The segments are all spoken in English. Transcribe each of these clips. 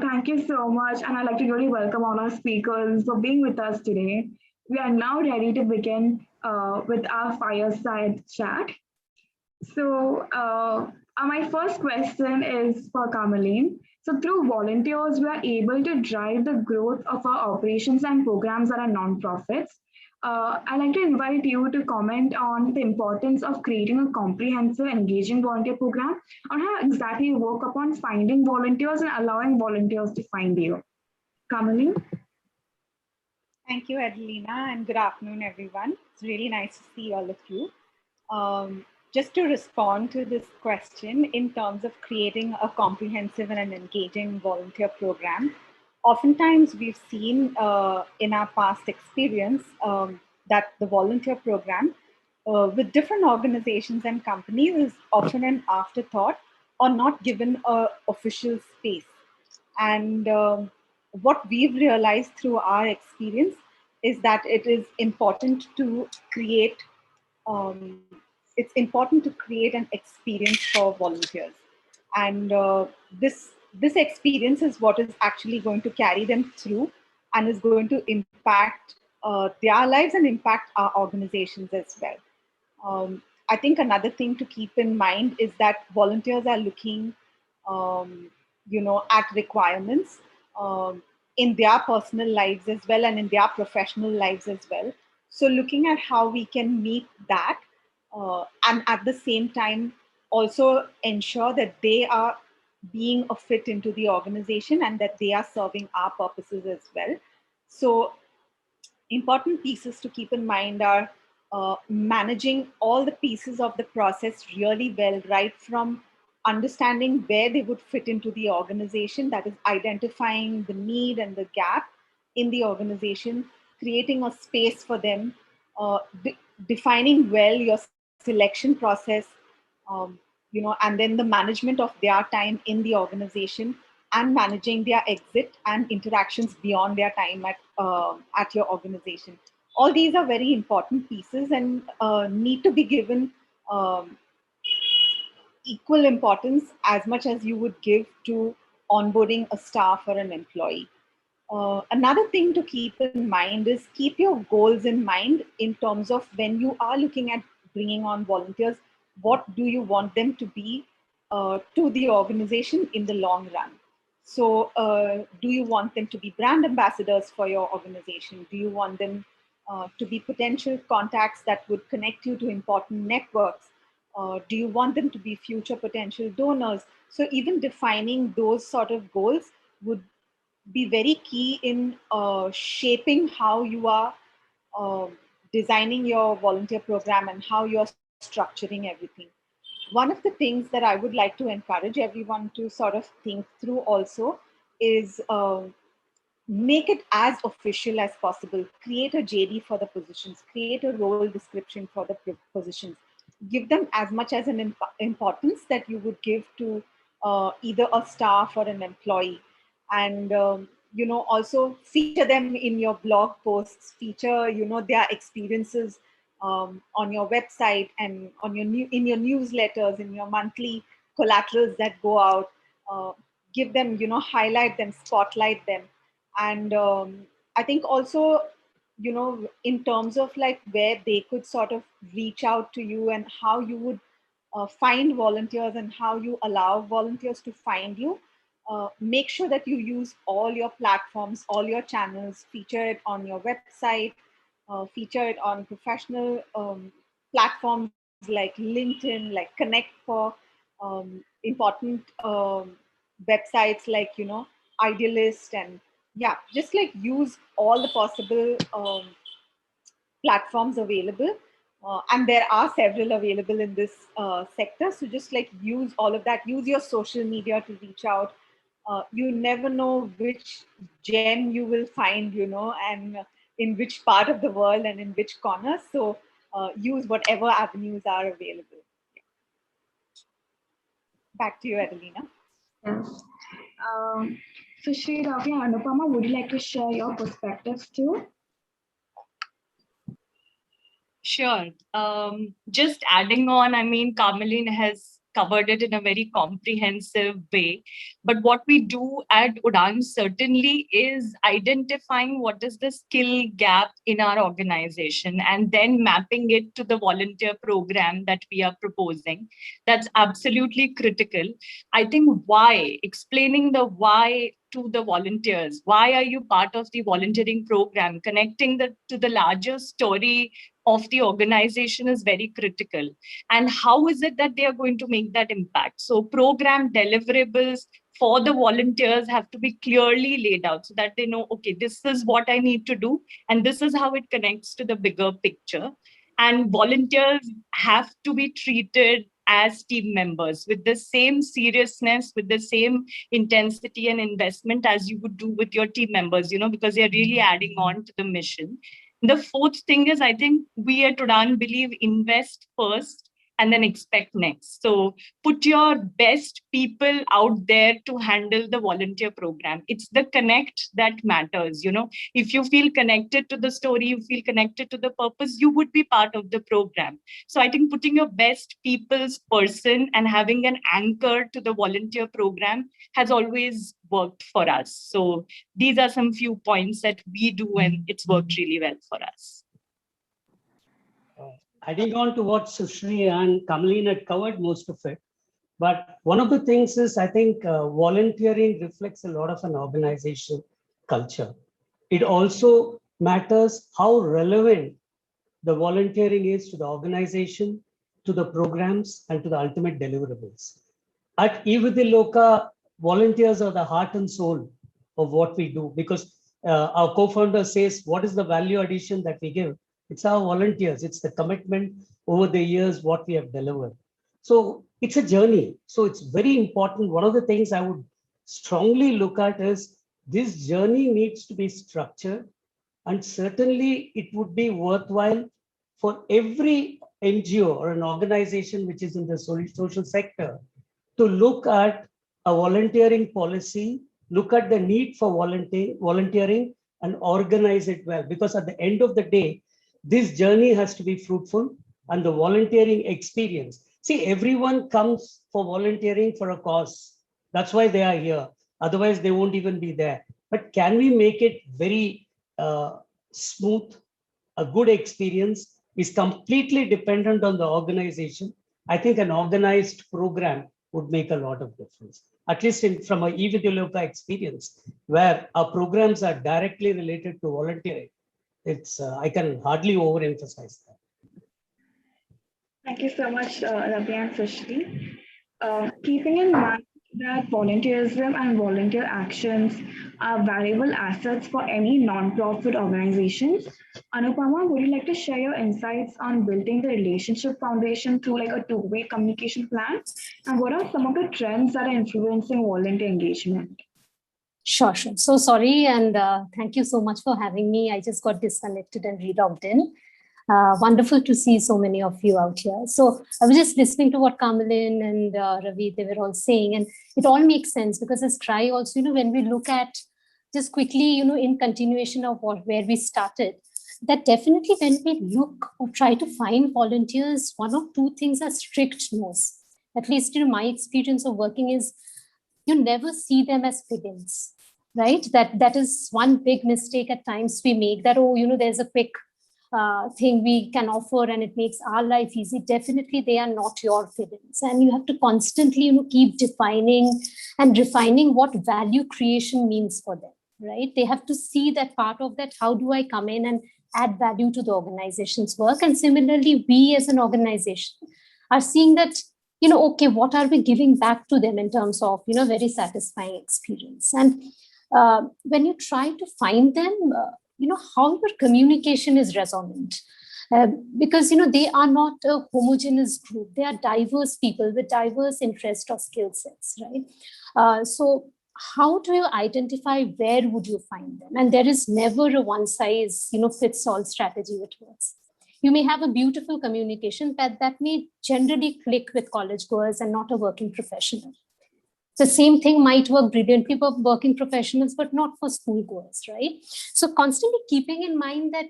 Thank you so much, and I'd like to really welcome all our speakers for being with us today. We are now ready to begin with our fireside chat. My first question is for Kamaleen. So, through volunteers, we are able to drive the growth of our operations and programs that are nonprofits. I'd like to invite you to comment on the importance of creating a comprehensive, engaging volunteer program, on how exactly you work upon finding volunteers and allowing volunteers to find you. Kamaleen? Thank you, Adelina, and good afternoon, everyone. It's really nice to see all of you. Just to respond to this question in terms of creating a comprehensive and an engaging volunteer program, oftentimes we've seen in our past experience that the volunteer program with different organizations and companies is often an afterthought or not given a official space. And what we've realized through our experience is that it is important to create it's important to create an experience for volunteers, and this experience is what is actually going to carry them through and is going to impact their lives and impact our organizations as well. I think another thing to keep in mind is that volunteers are looking, at requirements in their personal lives as well and in their professional lives as well. So, looking at how we can meet that, and at the same time also ensure that they are being a fit into the organization and that they are serving our purposes as well. So, important pieces to keep in mind are managing all the pieces of the process really well, right from understanding where they would fit into the organization, that is, identifying the need and the gap in the organization, creating a space for them, defining well your selection process, and then the management of their time in the organization and managing their exit and interactions beyond their time at your organization. All these are very important pieces and need to be given um, equal importance as much as you would give to onboarding a staff or an employee. Another thing to keep in mind is keep your goals in mind in terms of when you are looking at bringing on volunteers, what do you want them to be to the organization in the long run? So, do you want them to be brand ambassadors for your organization? Do you want them to be potential contacts that would connect you to important networks? Do you want them to be future potential donors? So, even defining those sort of goals would be very key in shaping how you are uh, designing your volunteer program and how you're structuring everything. One of the things that I would like to encourage everyone to sort of think through also is make it as official as possible. Create a JD for the positions, create a role description for the positions, give them as much as an importance that you would give to either a staff or an employee. And also feature them in your blog posts, feature their experiences on your website and on your in your newsletters, in your monthly collaterals that go out. uh, Give them, highlight them, spotlight them. And I think also, in terms of like where they could sort of reach out to you and how you would find volunteers and how you allow volunteers to find you, make sure that you use all your platforms, all your channels, feature it on your website, feature it on professional platforms like LinkedIn, like Connect for important websites like, Idealist. And yeah, just like use all the possible platforms available. And there are several available in this sector. So just like use all of that, use your social media to reach out. You never know which gem you will find, and in which part of the world and in which corner. So use whatever avenues are available. Back to you, Adelina. Yes. Um, so, Sri Ravi and Anupama, would you like to share your perspectives too? Sure. Just adding on, I mean, Carmeline has covered it in a very comprehensive way. But what we do at Udaan certainly is identifying what is the skill gap in our organization and then mapping it to the volunteer program that we are proposing. That's absolutely critical. I think why, explaining the why to the volunteers. Why are you part of the volunteering program? Connecting to the larger story of the organization is very critical. And how is it that they are going to make that impact? So program deliverables for the volunteers have to be clearly laid out so that they know, okay, this is what I need to do, and this is how it connects to the bigger picture. And volunteers have to be treated as team members with the same seriousness, with the same intensity and investment as you would do with your team members, because they're really adding on to the mission. The fourth thing is, I think we at Udaan believe invest first and then expect next. So put your best people out there to handle the volunteer program. It's the connect that matters. If you feel connected to the story, you feel connected to the purpose, you would be part of the program. So I think putting your best people's person and having an anchor to the volunteer program has always worked for us. So these are some few points that we do, and it's worked really well for us. Adding on to what Sushri and Kamaleen had covered most of it, but one of the things is, I think volunteering reflects a lot of an organizational culture. It also matters how relevant the volunteering is to the organization, to the programs, and to the ultimate deliverables. At eVidyaloka, volunteers are the heart and soul of what we do, because our co-founder says, what is the value addition that we give? It's our volunteers. It's the commitment over the years, what we have delivered. So it's a journey. So it's very important. One of the things I would strongly look at is this journey needs to be structured. And certainly it would be worthwhile for every NGO or an organization which is in the social sector to look at a volunteering policy, look at the need for volunteering and organize it well. Because at the end of the day, this journey has to be fruitful, and the volunteering experience. See, everyone comes for volunteering for a cause. That's why they are here. Otherwise, they won't even be there. But can we make it very smooth? A good experience is completely dependent on the organization. I think an organized program would make a lot of difference. At least from an eVidyaloka experience, where our programs are directly related to volunteering. It's I can hardly overemphasize that. Thank you so much, Ravi and Sushri. Keeping in mind that volunteerism and volunteer actions are valuable assets for any non-profit organizations, Anupama, would you like to share your insights on building the relationship foundation through like a two-way communication plan? And what are some of the trends that are influencing volunteer engagement? Sure. So sorry, and thank you so much for having me. I just got disconnected and re-logged in. Wonderful to see so many of you out here. So I was just listening to what Kamaleen and Ravi, they were all saying, and it all makes sense because as TRI also, when we look at just quickly, in continuation of where we started, that definitely when we look or try to find volunteers, one of two things are strict no's. At least, my experience of working is you never see them as fill-ins, right? That is one big mistake at times we make, that, there's a quick thing we can offer and it makes our life easy. Definitely they are not your fill-ins, and you have to constantly keep defining and refining what value creation means for them, right? They have to see that part of that, how do I come in and add value to the organization's work? And similarly, we as an organization are seeing that, okay, what are we giving back to them in terms of, very satisfying experience? And when you try to find them, how your communication is resonant. Because, they are not a homogeneous group. They are diverse people with diverse interest or skill sets, right? So how do you identify where would you find them? And there is never a one size, fits all strategy which works. You may have a beautiful communication, but that may generally click with college goers and not a working professional. The same thing might work brilliantly for working professionals, but not for school goers, right? So constantly keeping in mind that,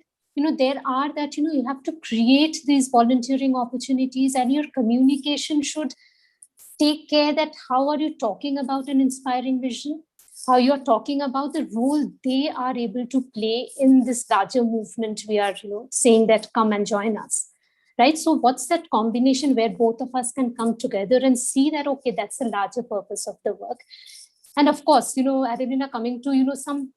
there are that, you have to create these volunteering opportunities, and your communication should take care that how are you talking about an inspiring vision, how you're talking about the role they are able to play in this larger movement we are saying that come and join us, right? So what's that combination where both of us can come together and see that, okay, that's the larger purpose of the work. And of course, Adelina, coming to,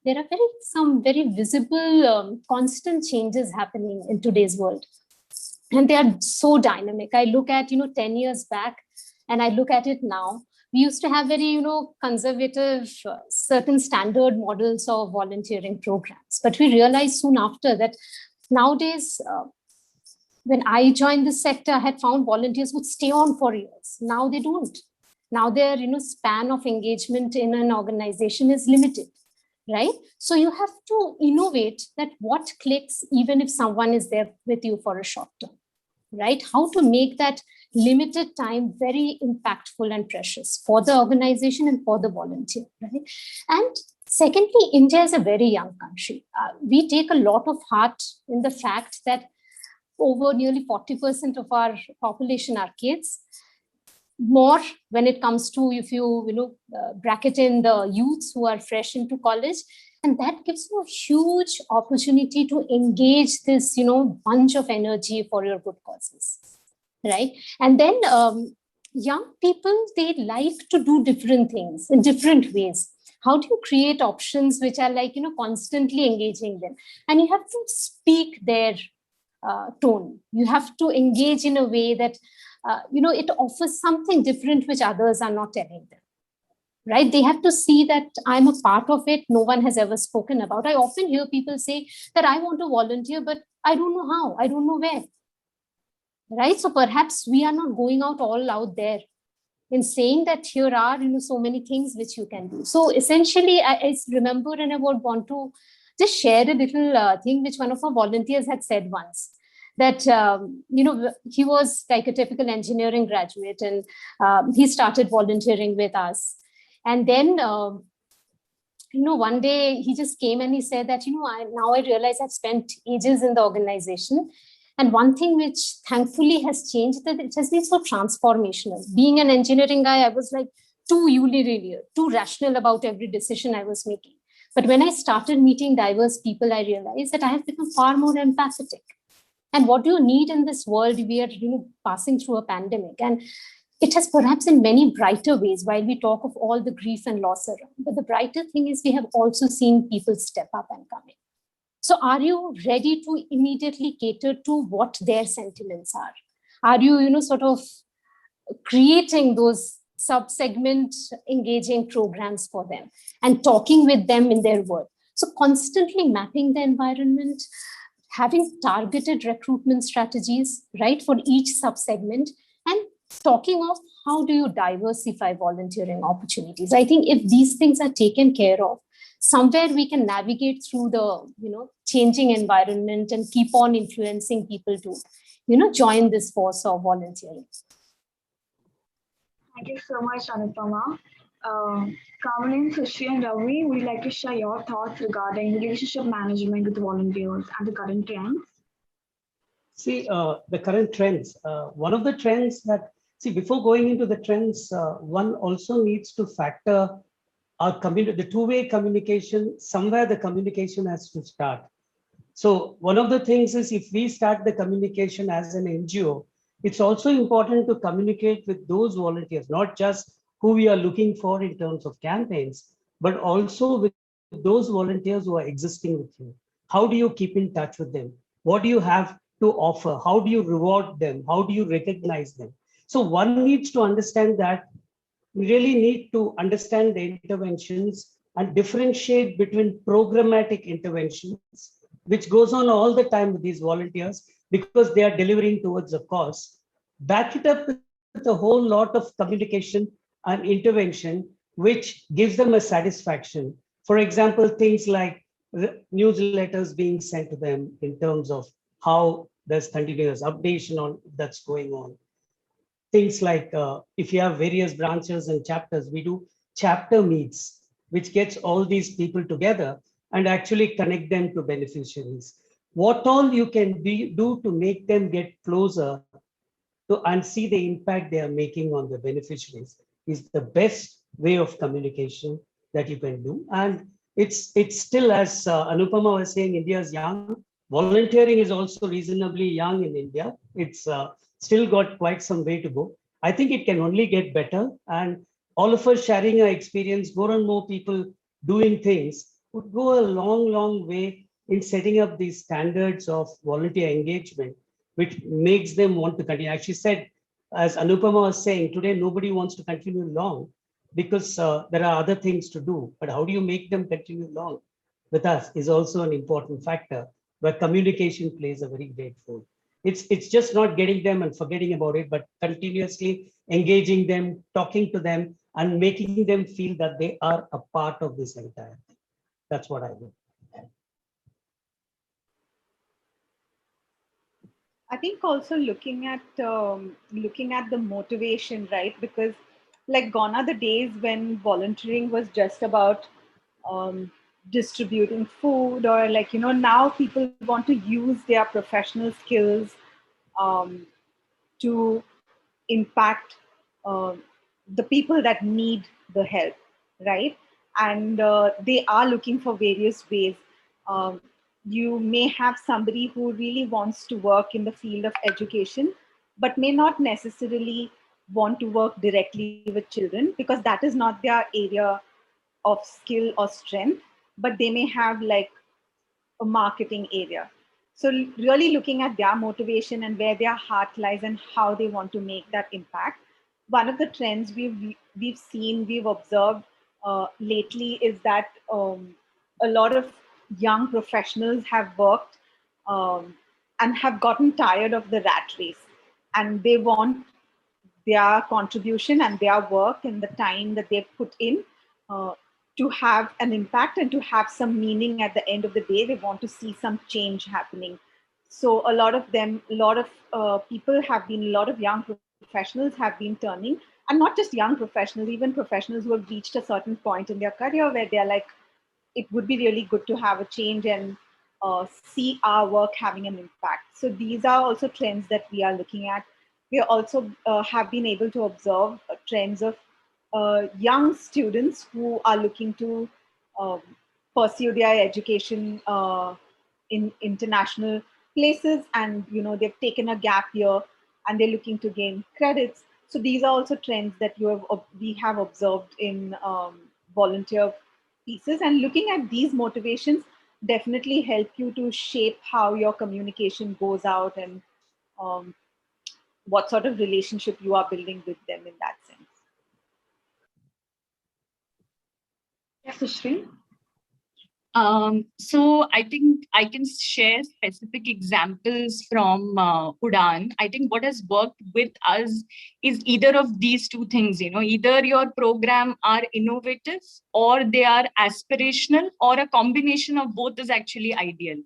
there are some very visible constant changes happening in today's world. And they are so dynamic. I look at, 10 years back and I look at it now. We used to have very, conservative, certain standard models of volunteering programs. But we realized soon after that nowadays, when I joined the sector, I had found volunteers would stay on for years. Now they don't. Now their span of engagement in an organization is limited, right? So you have to innovate that what clicks even if someone is there with you for a short term, right? How to make that limited time very impactful and precious for the organization and for the volunteer, right? And secondly, India is a very young country. We take a lot of heart in the fact that over nearly 40% of our population are kids. More when it comes to, if you bracket in the youths who are fresh into college, and that gives you a huge opportunity to engage this bunch of energy for your good causes, right? And then young people, they like to do different things in different ways. How do you create options which are like constantly engaging them? And you have to speak their tone. You have to engage in a way that it offers something different which others are not telling them, right? They have to see that I'm a part of it. No one has ever spoken about. I often hear people say that I want to volunteer, but I don't know how, I don't know where, right? So perhaps we are not going all out there in saying that here are so many things which you can do. So essentially, I remember, and I would want to just share a little thing which one of our volunteers had said once, that he was like a typical engineering graduate, and he started volunteering with us. And then one day he just came and he said that now I realize I've spent ages in the organization, and one thing which thankfully has changed, that it has been so transformational. Being an engineering guy, I was like too unilinear, too rational about every decision I was making. But when I started meeting diverse people, I realized that I have become far more empathetic. And what do you need in this world? We are passing through a pandemic, and it has perhaps in many brighter ways, while we talk of all the grief and loss around. But the brighter thing is we have also seen people step up and come in. So are you ready to immediately cater to what their sentiments are? Are you, sort of creating those sub-segment engaging programs for them and talking with them in their work? So constantly mapping the environment, having targeted recruitment strategies, right, for each sub-segment, and talking of how do you diversify volunteering opportunities. I think if these things are taken care of, somewhere we can navigate through the changing environment and keep on influencing people to join this force of volunteering. Thank you so much, Anupama. Kamaleen, Sushri, and Ravi, would you like to share your thoughts regarding relationship management with volunteers and the current trends? See, the current trends. One of the trends that, before going into the trends, one also needs to factor our the two-way communication. Somewhere the communication has to start. So one of the things is, if we start the communication as an NGO, it's also important to communicate with those volunteers, not just who we are looking for in terms of campaigns, but also with those volunteers who are existing with you. How do you keep in touch with them? What do you have to offer? How do you reward them? How do you recognize them? So one needs to understand that we really need to understand the interventions and differentiate between programmatic interventions, which goes on all the time with these volunteers because they are delivering towards a cause. Back it up with a whole lot of communication and intervention, which gives them a satisfaction. For example, things like newsletters being sent to them in terms of how there's continuous updation on that's going on. Things like if you have various branches and chapters, we do chapter meets, which gets all these people together and actually connect them to beneficiaries. What all you can do to make them get closer and see the impact they are making on the beneficiaries is the best way of communication that you can do. And it's still, as Anupama was saying, India is young. Volunteering is also reasonably young in India. It's still got quite some way to go. I think it can only get better. And all of us sharing our experience, more and more people doing things would go a long, long way in setting up these standards of volunteer engagement, which makes them want to continue. As she said, as Anupama was saying, today nobody wants to continue long because there are other things to do. But how do you make them continue long with us is also an important factor, where communication plays a very great role. It's just not getting them and forgetting about it, but continuously engaging them, talking to them, and making them feel that they are a part of this entire thing. That's what I would. I think also looking at the motivation, right? Because like gone are the days when volunteering was just about distributing food, or like, you know, now people want to use their professional skills to impact the people that need the help, right? And they are looking for various ways. Um, you may have somebody who really wants to work in the field of education, but may not necessarily want to work directly with children because that is not their area of skill or strength, but they may have like a marketing area. So really looking at their motivation and where their heart lies and how they want to make that impact. One of the trends we've seen, we've observed lately is that a lot of young professionals have worked and have gotten tired of the rat race, and they want their contribution and their work and the time that they've put in uh, to have an impact and to have some meaning at the end of the day. They want to see some change happening. So a lot of them, a lot of people have been, a lot of young professionals have been turning, and not just young professionals, even professionals who have reached a certain point in their career where they're like, it would be really good to have a change and see our work having an impact. So these are also trends that we are looking at. We also have been able to observe trends of young students who are looking to um, pursue their education in international places, and you know, they've taken a gap year and they're looking to gain credits. So these are also trends that we have observed in volunteer pieces, and looking at these motivations definitely help you to shape how your communication goes out, and um, what sort of relationship you are building with them in that sense. Yes, Sushri. So I think I can share specific examples from Udaan. I think what has worked with us is either of these two things, you know, either your program are innovative or they are aspirational, or a combination of both is actually ideal.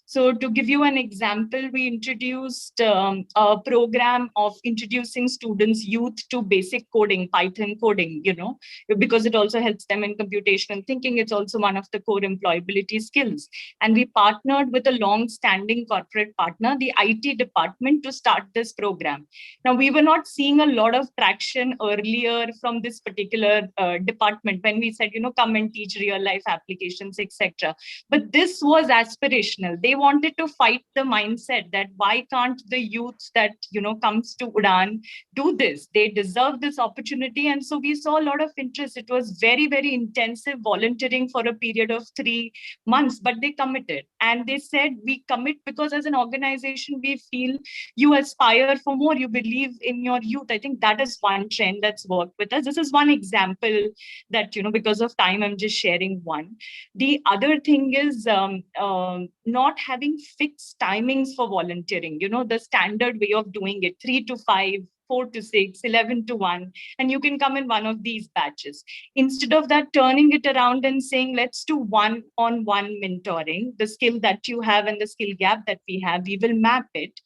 So to give you an example, we introduced a program of introducing students, youth to basic coding, Python coding, you know, because it also helps them in computational thinking. It's also one of the core employability skills. And we partnered with a long-standing corporate partner, the IT department, to start this program. Now, we were not seeing a lot of traction earlier from this particular department when we said, you know, come and teach real life applications, etc. But this was aspirational. They wanted to fight the mindset that why can't the youth that, you know, comes to Udaan do this? They deserve this opportunity. And so we saw a lot of interest. It was very, very intensive volunteering for a period of 3 months, but they committed. And they said, we commit because as an organization, we feel you aspire for more, you believe in your youth. I think that is one trend that's worked with us. This is one example that, you know, because of time, I'm just sharing one. The other thing is not having fixed timings for volunteering, you know, the standard way of doing it, 3 to 5, 4 to 6, 11 to 1, and you can come in one of these batches. Instead of that, turning it around and saying, let's do one-on-one mentoring, the skill that you have and the skill gap that we have, we will map it.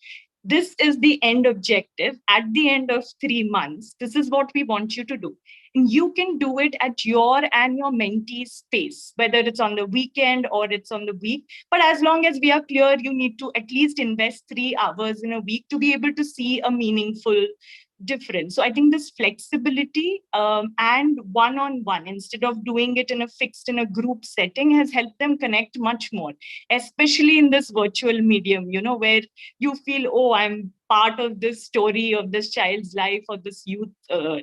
this is the end objective. At the end of 3 months, this is what we want you to do. And you can do it at your and your mentee's pace, whether it's on the weekend or it's on the week. But as long as we are clear, you need to at least invest 3 hours in a week to be able to see a meaningful difference. So I think this flexibility and one-on-one, instead of doing it in a group setting, has helped them connect much more, especially in this virtual medium, where you feel, oh, I'm part of this story of this child's life or this youth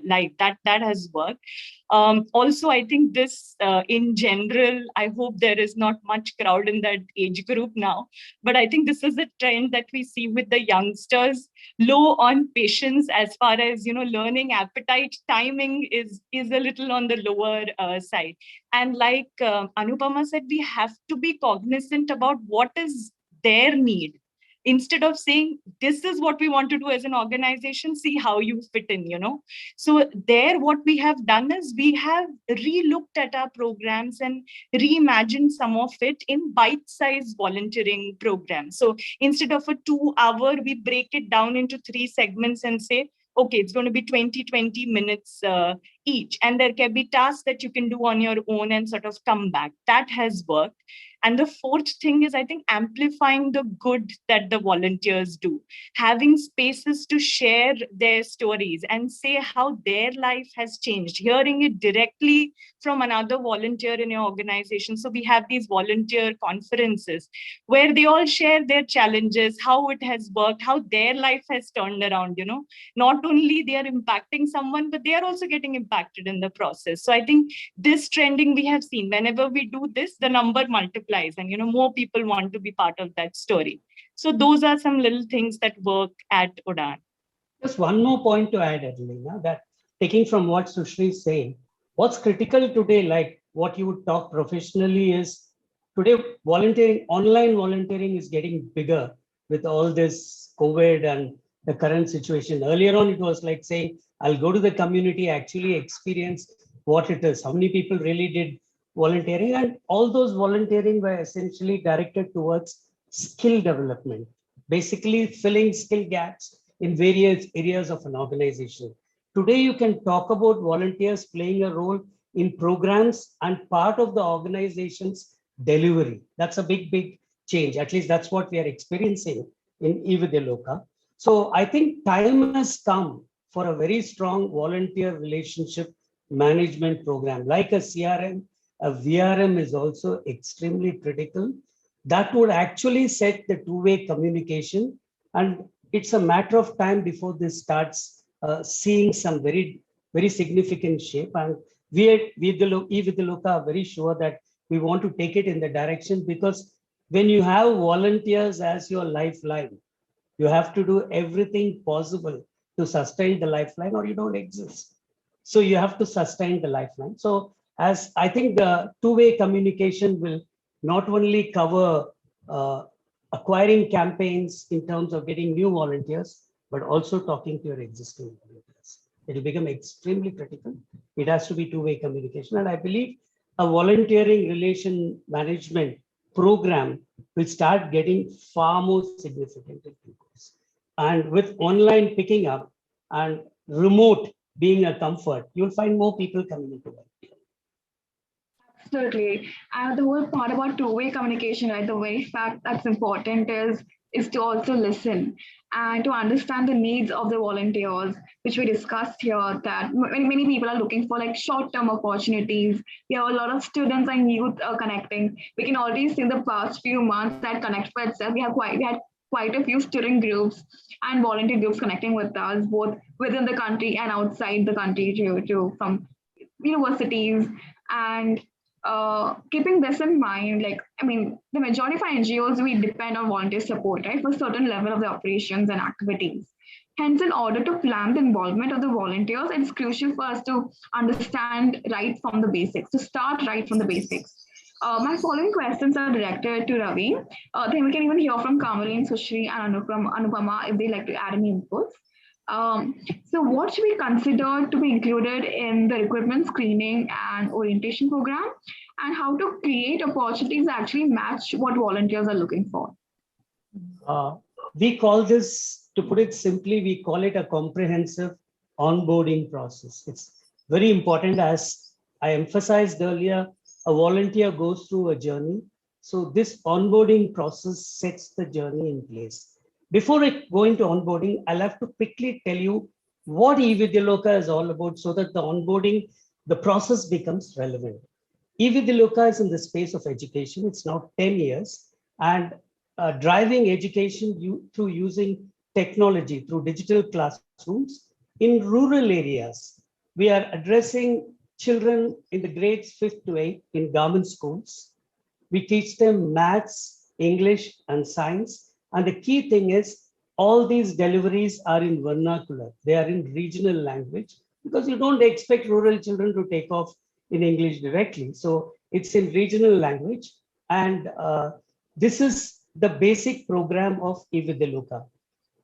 life. That has worked. Also, I think this in general, I hope there is not much crowd in that age group now, but I think this is a trend that we see with the youngsters, low on patience as far as learning appetite. Timing is a little on the lower side. And like Anupama said, we have to be cognizant about what is their need. Instead of saying, this is what we want to do as an organization, see how you fit in, So there, what we have done is we have re-looked at our programs and reimagined some of it in bite-sized volunteering programs. So instead of a 2-hour, we break it down into 3 segments and say, okay, it's going to be 20 minutes each. And there can be tasks that you can do on your own and sort of come back. That has worked. And the fourth thing is, I think, amplifying the good that the volunteers do, having spaces to share their stories and say how their life has changed, hearing it directly from another volunteer in your organization. So we have these volunteer conferences where they all share their challenges, how it has worked, how their life has turned around, Not only they are impacting someone, but they are also getting impacted in the process. So I think this trending we have seen, whenever we do this, the number multiplies and, more people want to be part of that story. So those are some little things that work at Udaan. Just one more point to add, Adelina, that taking from what Sushri is saying, what's critical today, like what you would talk professionally, is today volunteering, online volunteering is getting bigger with all this COVID and the current situation. Earlier on, it was like saying, I'll go to the community, actually experience what it is. How many people really did volunteering? And all those volunteering were essentially directed towards skill development, basically filling skill gaps in various areas of an organization. Today, you can talk about volunteers playing a role in programs and part of the organization's delivery. That's a big change. At least that's what we are experiencing in eVidyaloka. So I think time has come for a very strong volunteer relationship management program, like a CRM. A VRM is also extremely critical. That would actually set the two-way communication, and it's a matter of time before this starts seeing some very significant shape. And we at eVidyaloka are very sure that we want to take it in the direction, because when you have volunteers as your lifeline, you have to do everything possible to sustain the lifeline, or you don't exist. So you have to sustain the lifeline. So as I think the two-way communication will not only cover acquiring campaigns in terms of getting new volunteers, but also talking to your existing volunteers. It will become extremely critical. It has to be two-way communication. And I believe a volunteering relation management program will start getting far more significant in due course. And with online picking up and remote being a comfort, you'll find more people coming into it. Absolutely. And the whole part about two-way communication, right? The very fact that's important is to also listen and to understand the needs of the volunteers, which we discussed here, that many people are looking for like short-term opportunities. We have a lot of students and youth connecting. We can already see in the past few months that Connect for itself, we had quite a few student groups and volunteer groups connecting with us, both within the country and outside the country, to from universities. And keeping this in mind, the majority of our NGOs, we depend on volunteer support, right, for a certain level of the operations and activities. Hence, in order to plan the involvement of the volunteers, it's crucial for us to understand right from the basics, to start right from the basics. My following questions are directed to Ravi. Then we can even hear from Kamaleen, Sushri, and Anupama if they'd like to add any inputs. So what should we consider to be included in the recruitment screening and orientation program, and how to create opportunities that actually match what volunteers are looking for? We call this to put it simply, we call it a comprehensive onboarding process. It's very important, as I emphasized earlier, a volunteer goes through a journey. So this onboarding process sets the journey in place. Before I go into onboarding, I'll have to quickly tell you what eVidyaloka is all about so that the onboarding, the process becomes relevant. eVidyaloka is in the space of education. It's now 10 years and driving education through using technology, through digital classrooms in rural areas. We are addressing children in the grades 5th to 8th in government schools. We teach them maths, English, and science. And the key thing is all these deliveries are in vernacular. They are in regional language because you don't expect rural children to take off in English directly. So it's in regional language. And this is the basic program of eVidyaloka.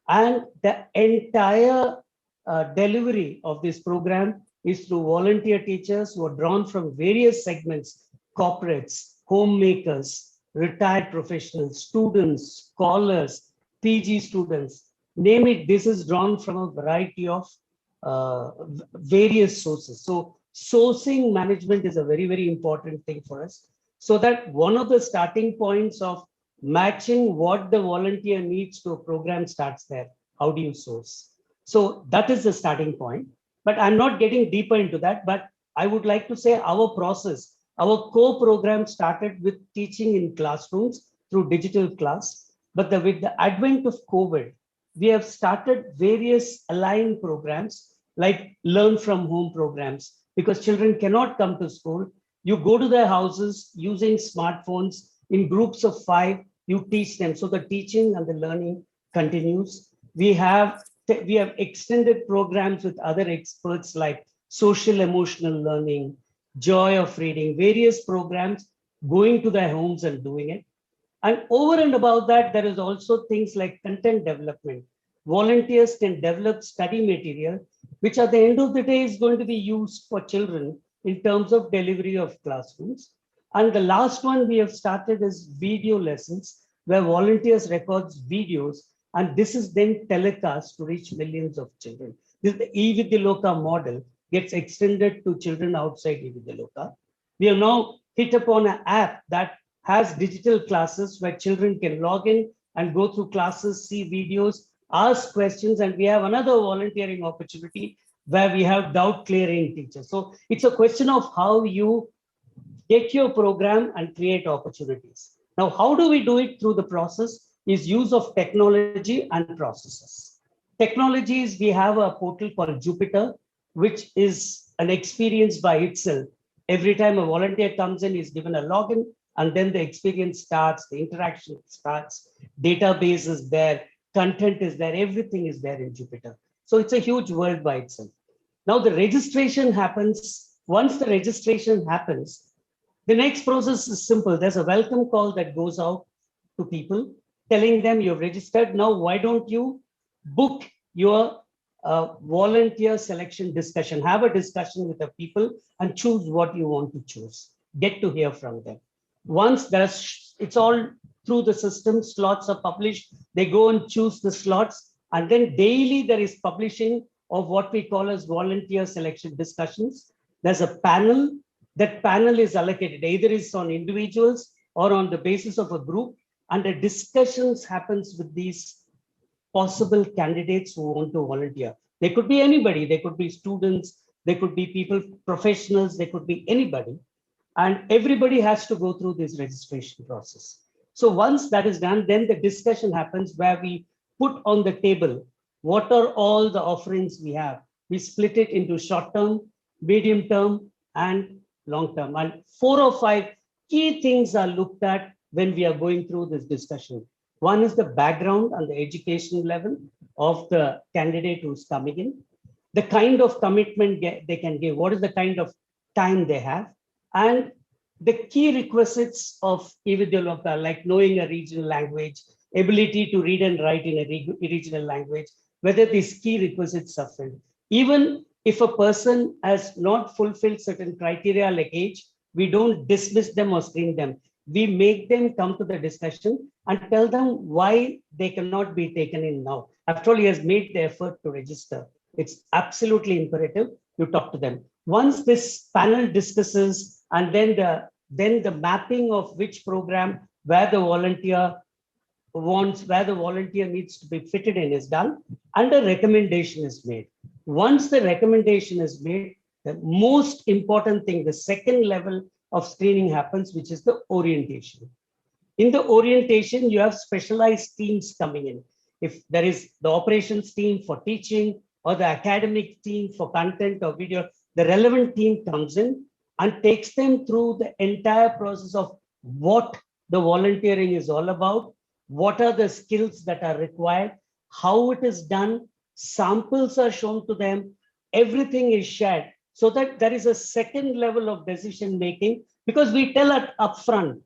And the entire delivery of this program is through volunteer teachers who are drawn from various segments, corporates, homemakers, retired professionals, students, scholars, PG students, name it, this is drawn from a variety of various sources. So sourcing management is a very, very important thing for us. So that one of the starting points of matching what the volunteer needs to a program starts there. How do you source? So that is the starting point. But I'm not getting deeper into that, but I would like to say our process, our core program started with teaching in classrooms through digital class. But with the advent of COVID, we have started various aligned programs like learn from home programs, because children cannot come to school. You go to their houses using smartphones in groups of 5, you teach them. So the teaching and the learning continues. We have extended programs with other experts like social emotional learning, joy of reading, various programs, going to their homes and doing it. And over and above that, there is also things like content development. Volunteers can develop study material, which at the end of the day is going to be used for children in terms of delivery of classrooms. And the last one we have started is video lessons, where volunteers records videos, and this is then telecast to reach millions of children. This is the eVidyaloka model, gets extended to children outside eVidyaloka. We have now hit upon an app that has digital classes where children can log in and go through classes, see videos, ask questions, and we have another volunteering opportunity where we have doubt clearing teachers. So it's a question of how you get your program and create opportunities. Now, how do we do it through the process is use of technology and processes. Technologies, we have a portal called Jupyter, which is an experience by itself. Every time a volunteer comes in, he's given a login, and then the experience starts, the interaction starts, database is there, content is there, everything is there in Jupyter. So it's a huge world by itself. Now the registration happens. Once the registration happens, the next process is simple. There's a welcome call that goes out to people telling them you've registered. Now, why don't you book your volunteer selection discussion, have a discussion with the people and choose what you want to choose, get to hear from them. Once it's all through the system, slots are published, they go and choose the slots, and then daily there is publishing of what we call as volunteer selection discussions. There's a panel, that panel is allocated, either it's on individuals or on the basis of a group, and the discussions happens with these possible candidates who want to volunteer. They could be anybody, they could be students, they could be people, professionals, they could be anybody. And everybody has to go through this registration process. So once that is done, then the discussion happens where we put on the table what are all the offerings we have. We split it into short term, medium term, and long term. And 4 or 5 key things are looked at when we are going through this discussion. One is the background and the education level of the candidate who's coming in, the kind of commitment they can give, what is the kind of time they have, and the key requisites of eVidyaloka, like knowing a regional language, ability to read and write in a regional language, whether these key requisites are filled. Even if a person has not fulfilled certain criteria like age, we don't dismiss them or screen them. We make them come to the discussion and tell them why they cannot be taken in now. After all, he has made the effort to register. It's absolutely imperative you talk to them. Once this panel discusses, and then the mapping of which program where the volunteer needs to be fitted in is done, and a recommendation is made. Once the recommendation is made, the most important thing, the second level of screening happens, which is the orientation. In the orientation, you have specialized teams coming in. If there is the operations team for teaching or the academic team for content or video, the relevant team comes in and takes them through the entire process of what the volunteering is all about, what are the skills that are required, how it is done, samples are shown to them, everything is shared, so that there is a second level of decision making, because we tell it upfront,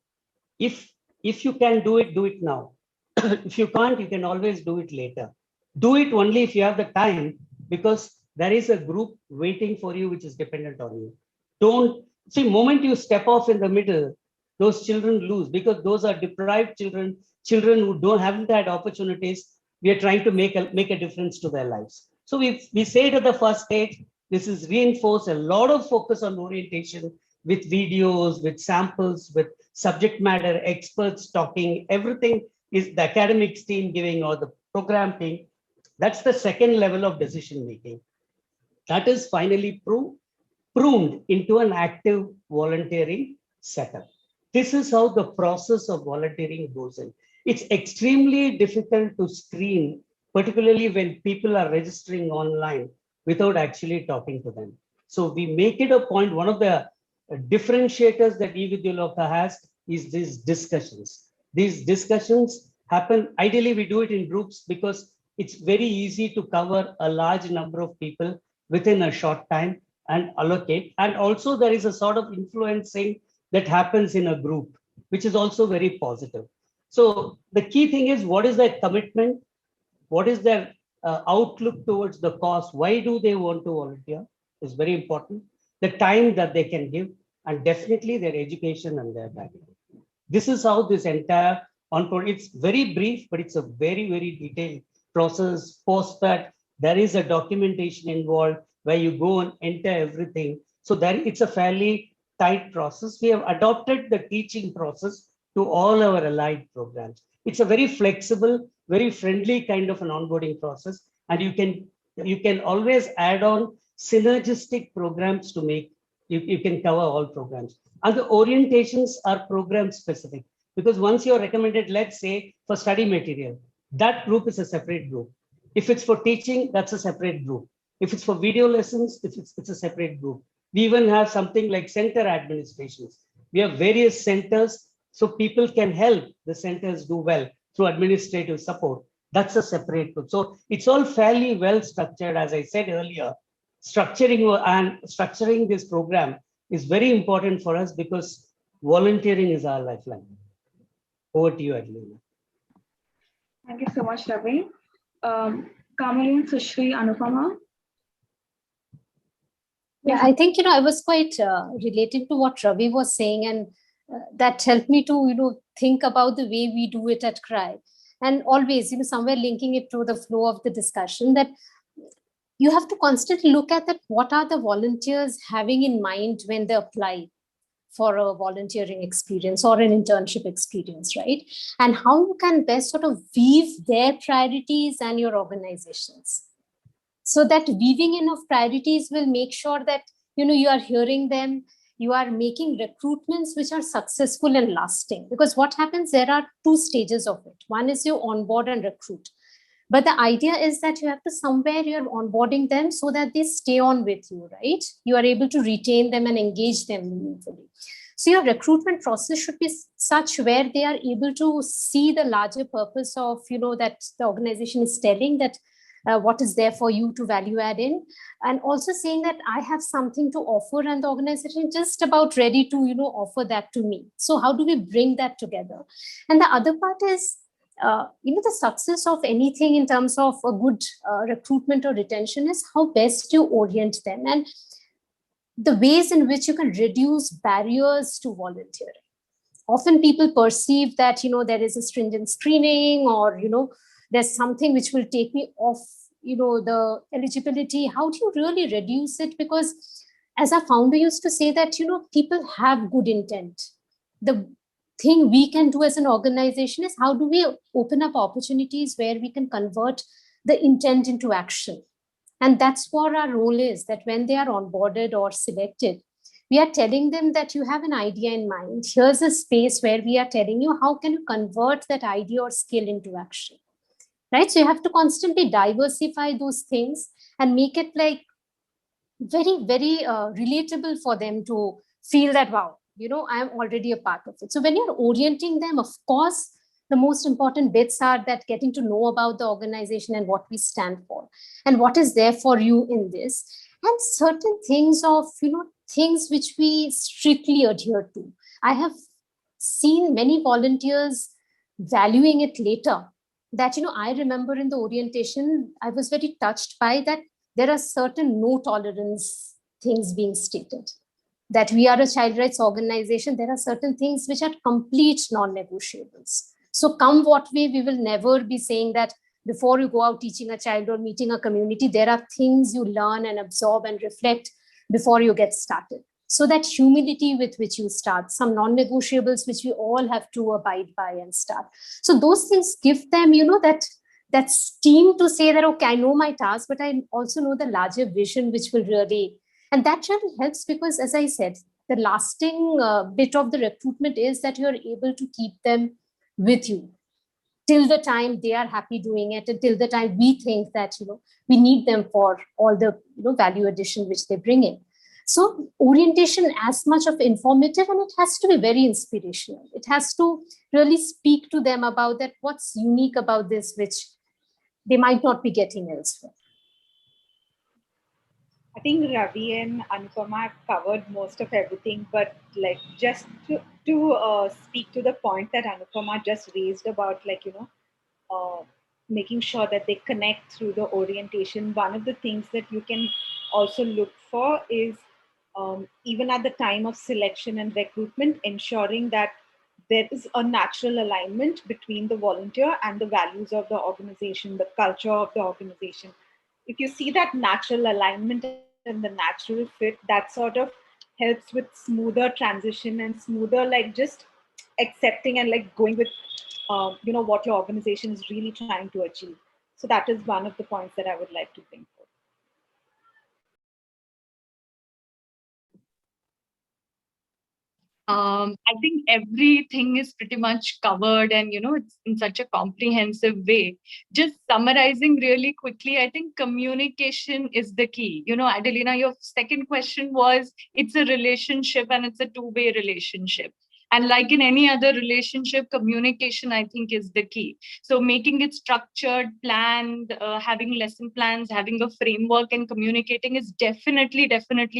if you can do it now. If you can't, you can always do it later. Do it only if you have the time, because there is a group waiting for you which is dependent on you. Don't see, moment you step off in the middle, those children lose, because those are deprived children who haven't had opportunities. We are trying to make a difference to their lives. So we say at the first stage, this is reinforce a lot of focus on orientation with videos, with samples, with subject matter experts talking. Everything is the academics team giving, or the program team. That's the second level of decision making. That is finally pruned into an active volunteering setup. This is how the process of volunteering goes in. It's extremely difficult to screen, particularly when people are registering online without actually talking to them. So we make it a point. One of the differentiators that eVidyaloka has is these discussions. These discussions happen, ideally we do it in groups, because it's very easy to cover a large number of people within a short time and allocate. And also there is a sort of influencing that happens in a group, which is also very positive. So the key thing is, what is their commitment? What is their outlook towards the cause? Why do they want to volunteer? Is very important. The time that they can give, and definitely their education and their background. This is how this entire onboard, it's very brief, but it's a very, very detailed process. Post that, there is a documentation involved where you go and enter everything. So that it's a fairly tight process. We have adopted the teaching process to all our allied programs. It's a very flexible, very friendly kind of an onboarding process. And you can always add on synergistic programs to make, you can cover all programs. And the orientations are program specific, because once you're recommended, let's say for study material, that group is a separate group. If it's for teaching, that's a separate group. If it's for video lessons, it's a separate group. We even have something like center administrations. We have various centers, so people can help the centers do well through administrative support. That's a separate group. So it's all fairly well structured. As I said earlier, structuring this program is very important for us, because volunteering is our lifeline. Over to you, Adelina. Thank you so much, Ravi. Kamaleen, Sushri, Anupama. Yeah, I think, I was quite related to what Ravi was saying, and that helped me to, think about the way we do it at CRY. And always, somewhere linking it to the flow of the discussion, that you have to constantly look at that. What are the volunteers having in mind when they apply for a volunteering experience or an internship experience, right? And how you can best sort of weave their priorities and your organizations. So that weaving in of priorities will make sure that, you are hearing them, you are making recruitments which are successful and lasting. Because what happens, there are two stages of it. One is you onboard and recruit. But the idea is that you have to somewhere you're onboarding them so that they stay on with you, right? You are able to retain them and engage them meaningfully. So your recruitment process should be such where they are able to see the larger purpose of, that the organization is telling, that what is there for you to value add in, and also saying that I have something to offer and the organization just about ready to, offer that to me. So how do we bring that together? And the other part is, the success of anything in terms of a good recruitment or retention is how best you orient them and the ways in which you can reduce barriers to volunteering. often people perceive that, there is a stringent screening, or, there's something which will take me off, the eligibility. How do you really reduce it? Because as our founder used to say that, people have good intent. The thing we can do as an organization is how do we open up opportunities where we can convert the intent into action. And that's what our role is, that when they are onboarded or selected, we are telling them that you have an idea in mind. Here's a space where we are telling you how can you convert that idea or skill into action, right? So you have to constantly diversify those things and make it like very, very relatable for them to feel that, wow, I'm already a part of it. So when you're orienting them, of course, the most important bits are that getting to know about the organization and what we stand for and what is there for you in this, and certain things of, things which we strictly adhere to. I have seen many volunteers valuing it later. That, I remember in the orientation, I was very touched by that there are certain no tolerance things being stated. That we are a child rights organization, there are certain things which are complete non-negotiables. So come what may, we will never be saying that before you go out teaching a child or meeting a community, there are things you learn and absorb and reflect before you get started. So that humility with which you start, some non-negotiables which we all have to abide by and start. So those things give them, that steam to say that, okay, I know my task, but I also know the larger vision, which will really, and that really helps because, as I said, the lasting bit of the recruitment is that you're able to keep them with you till the time they are happy doing it, until the time we think that, we need them for all the, value addition which they bring in. So orientation as much of informative, and it has to be very inspirational. It has to really speak to them about that, what's unique about this, which they might not be getting elsewhere. I think Ravi and Anupama have covered most of everything, but like just to speak to the point that Anupama just raised about making sure that they connect through the orientation. One of the things that you can also look for is even at the time of selection and recruitment, ensuring that there is a natural alignment between the volunteer and the values of the organization, the culture of the organization. If you see that natural alignment and the natural fit, that sort of helps with smoother transition and smoother, like just accepting and like going with, what your organization is really trying to achieve. So that is one of the points that I would like to bring forward. I think everything is pretty much covered, and it's in such a comprehensive way. Just summarizing really quickly, I think communication is the key. Adelina, your second question was, it's a relationship and it's a two-way relationship. And like in any other relationship, communication, I think, is the key. So making it structured, planned, having lesson plans, having a framework, and communicating is definitely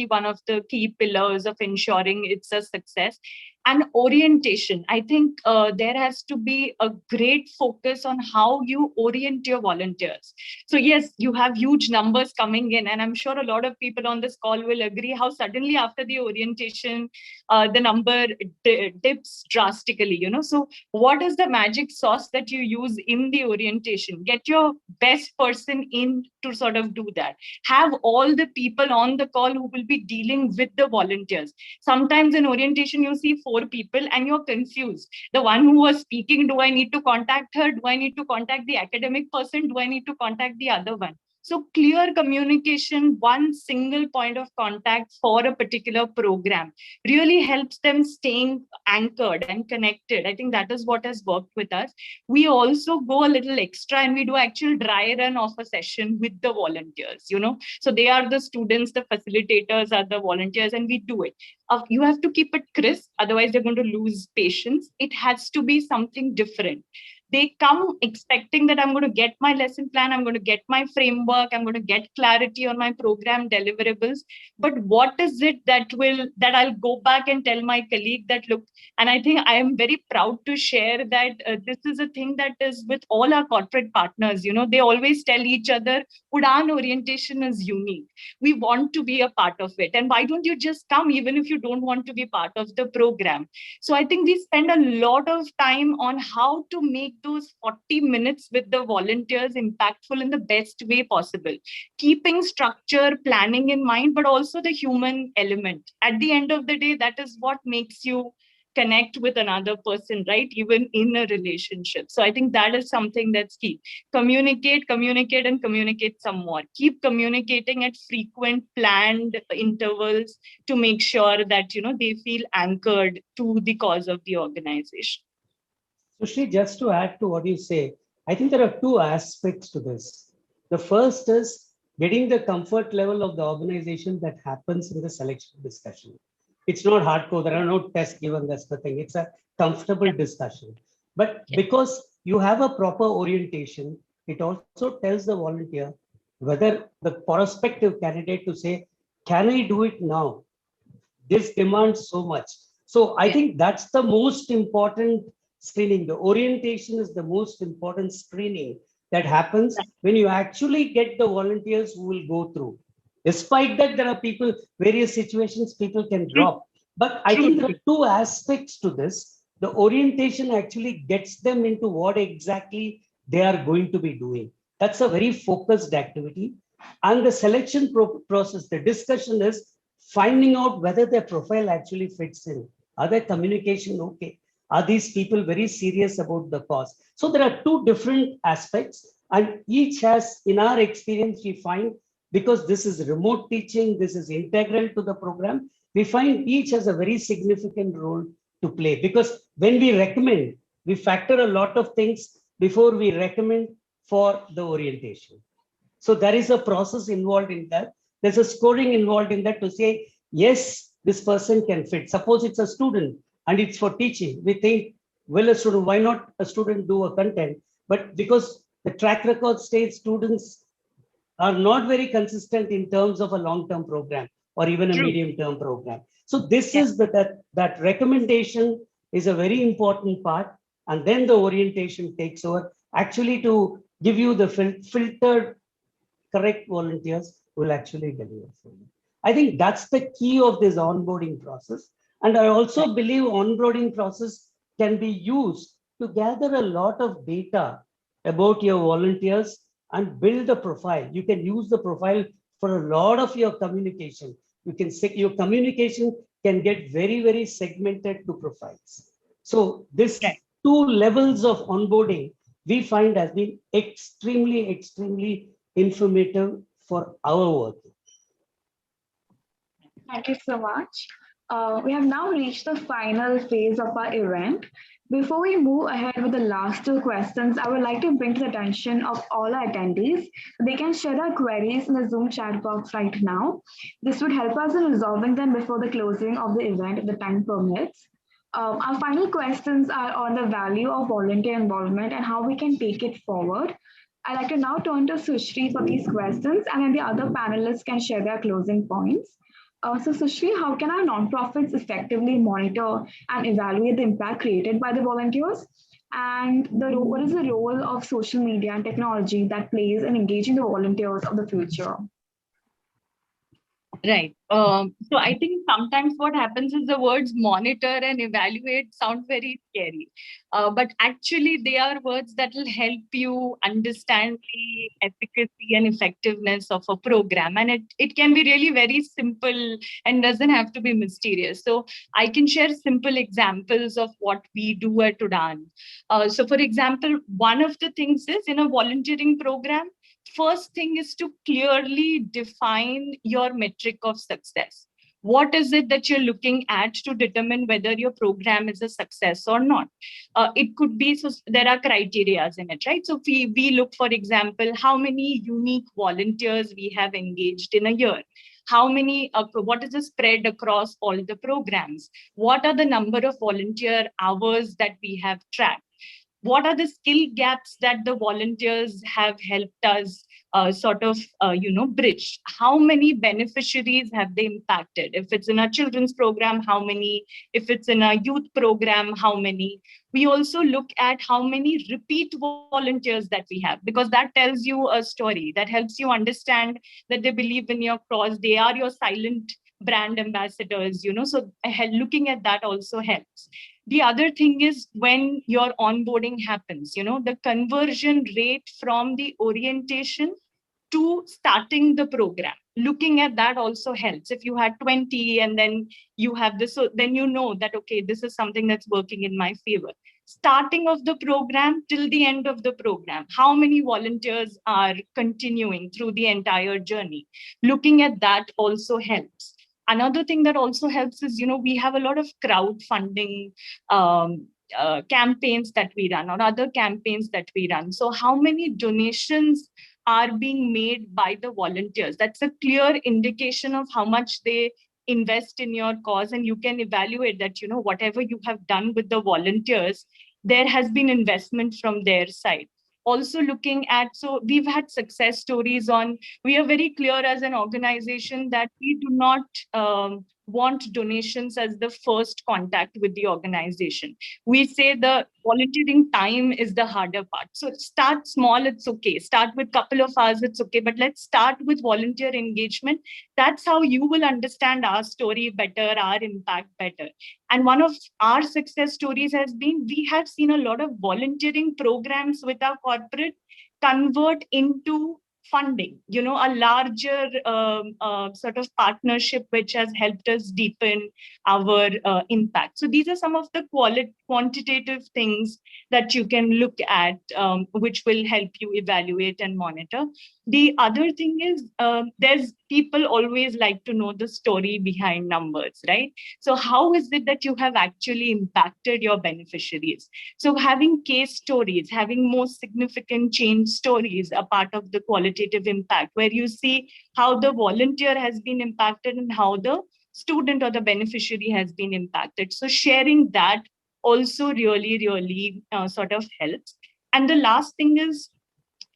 one of the key pillars of ensuring it's a success. And orientation, I think there has to be a great focus on how you orient your volunteers. So yes, you have huge numbers coming in, and I'm sure a lot of people on this call will agree how suddenly after the orientation, the number dips drastically. So what is the magic sauce that you use in the orientation? Get your best person in to sort of do that. Have all the people on the call who will be dealing with the volunteers. Sometimes in orientation, you see 4 people and you're confused. The one who was speaking, do I need to contact her? Do I need to contact the academic person? Do I need to contact the other one? So clear communication, one single point of contact for a particular program really helps them staying anchored and connected. I think that is what has worked with us. We also go a little extra and we do actual dry run of a session with the volunteers, So they are the students, the facilitators are the volunteers, and we do it. You have to keep it crisp, otherwise they're going to lose patience. It has to be something different. They come expecting that I'm going to get my lesson plan, I'm going to get my framework, I'm going to get clarity on my program deliverables. But what is it that I'll go back and tell my colleague that, look, and I think I am very proud to share that this is a thing that is with all our corporate partners. They always tell each other, Udaan orientation is unique. We want to be a part of it. And why don't you just come even if you don't want to be part of the program? So I think we spend a lot of time on how to make those 40 minutes with the volunteers impactful in the best way possible, keeping structure, planning in mind, but also the human element. At the end of the day, that is what makes you connect with another person, right? Even in a relationship. So I think that is something that's key. Communicate, and communicate some more. Keep communicating at frequent, planned intervals to make sure that, they feel anchored to the cause of the organization. Sushri, just to add to what you say, I think there are two aspects to this. The first is getting the comfort level of the organization that happens in the selection discussion. It's not hardcore. There are no tests given. That's the thing. It's a comfortable discussion. But because you have a proper orientation, it also tells the volunteer whether the prospective candidate to say, can I do it now? This demands so much. So I think that's the most important screening. The orientation is the most important screening that happens when you actually get the volunteers who will go through. Despite that, there are people, various situations people can drop. But I think there are two aspects to this. The orientation actually gets them into what exactly they are going to be doing. That's a very focused activity. And the selection process, the discussion is finding out whether their profile actually fits in. Are their communication okay? Are these people very serious about the cause? So there are two different aspects, and each has, in our experience, we find, because this is remote teaching, this is integral to the program, we find each has a very significant role to play. Because when we recommend, we factor a lot of things before we recommend for the orientation. So there is a process involved in that. There's a scoring involved in that to say, yes, this person can fit. Suppose it's a student and it's for teaching. We think, well, a student, why not a student do a content? But because the track record states students are not very consistent in terms of a long-term program or even a medium-term program. So this is that recommendation is a very important part. And then the orientation takes over actually to give you the filtered correct volunteers will actually deliver for you. I think that's the key of this onboarding process. And I also believe onboarding process can be used to gather a lot of data about your volunteers and build a profile. You can use the profile for a lot of your communication. You can say your communication can get very, very segmented to profiles. So this two levels of onboarding we find has been extremely, extremely informative for our work. Thank you so much. We have now reached the final phase of our event. Before we move ahead with the last two questions, I would like to bring to the attention of all our attendees. They can share their queries in the Zoom chat box right now. This would help us in resolving them before the closing of the event if the time permits. Our final questions are on the value of volunteer involvement and how we can take it forward. I'd like to now turn to Sushri for these questions, and then the other panelists can share their closing points. So Sushri, how can our nonprofits effectively monitor and evaluate the impact created by the volunteers? And what is the role of social media and technology that plays in engaging the volunteers of the future? Right. So I think sometimes what happens is the words monitor and evaluate sound very scary. But actually they are words that will help you understand the efficacy and effectiveness of a program. And it can be really very simple and doesn't have to be mysterious. So I can share simple examples of what we do at Udaan. So for example, one of the things is in a volunteering program, first thing is to clearly define your metric of success. What is it that you're looking at to determine whether your program is a success or not? It could be, so there are criteria in it, right? So we look, for example, how many unique volunteers we have engaged in a year. How many, what is the spread across all the programs? What are the number of volunteer hours that we have tracked? what are the skill gaps that the volunteers have helped us bridge? How many beneficiaries have they impacted? If it's in a children's program, how many? If it's in a youth program, how many? We also look at how many repeat volunteers that we have, because that tells you a story, that helps you understand that they believe in your cause. They are your silent brand ambassadors, so looking at that also helps. The other thing is when your onboarding happens, the conversion rate from the orientation to starting the program, looking at that also helps. If you had 20 and then you have this, so then you know that, okay, this is something that's working in my favor. Starting of the program till the end of the program, how many volunteers are continuing through the entire journey? Looking at that also helps. Another thing that also helps is, we have a lot of crowdfunding campaigns that we run, or other campaigns that we run. So how many donations are being made by the volunteers? That's a clear indication of how much they invest in your cause, and you can evaluate that, whatever you have done with the volunteers, there has been investment from their side. Also looking at, so we've had success stories on, we are very clear as an organization that we do not want donations as the first contact with the organization. We say the volunteering time is the harder part. So start small, it's okay. Start with a couple of hours, it's okay. But let's start with volunteer engagement. That's how you will understand our story better, our impact better. And one of our success stories has been, we have seen a lot of volunteering programs with our corporate convert into funding, a larger sort of partnership, which has helped us deepen our impact. So these are some of the quantitative things that you can look at, which will help you evaluate and monitor. The other thing is, there's people always like to know the story behind numbers, right? So how is it that you have actually impacted your beneficiaries? So having case stories, having most significant change stories, a part of the qualitative impact, where you see how the volunteer has been impacted and how the student or the beneficiary has been impacted. So sharing that also really sort of helps. And the last thing is,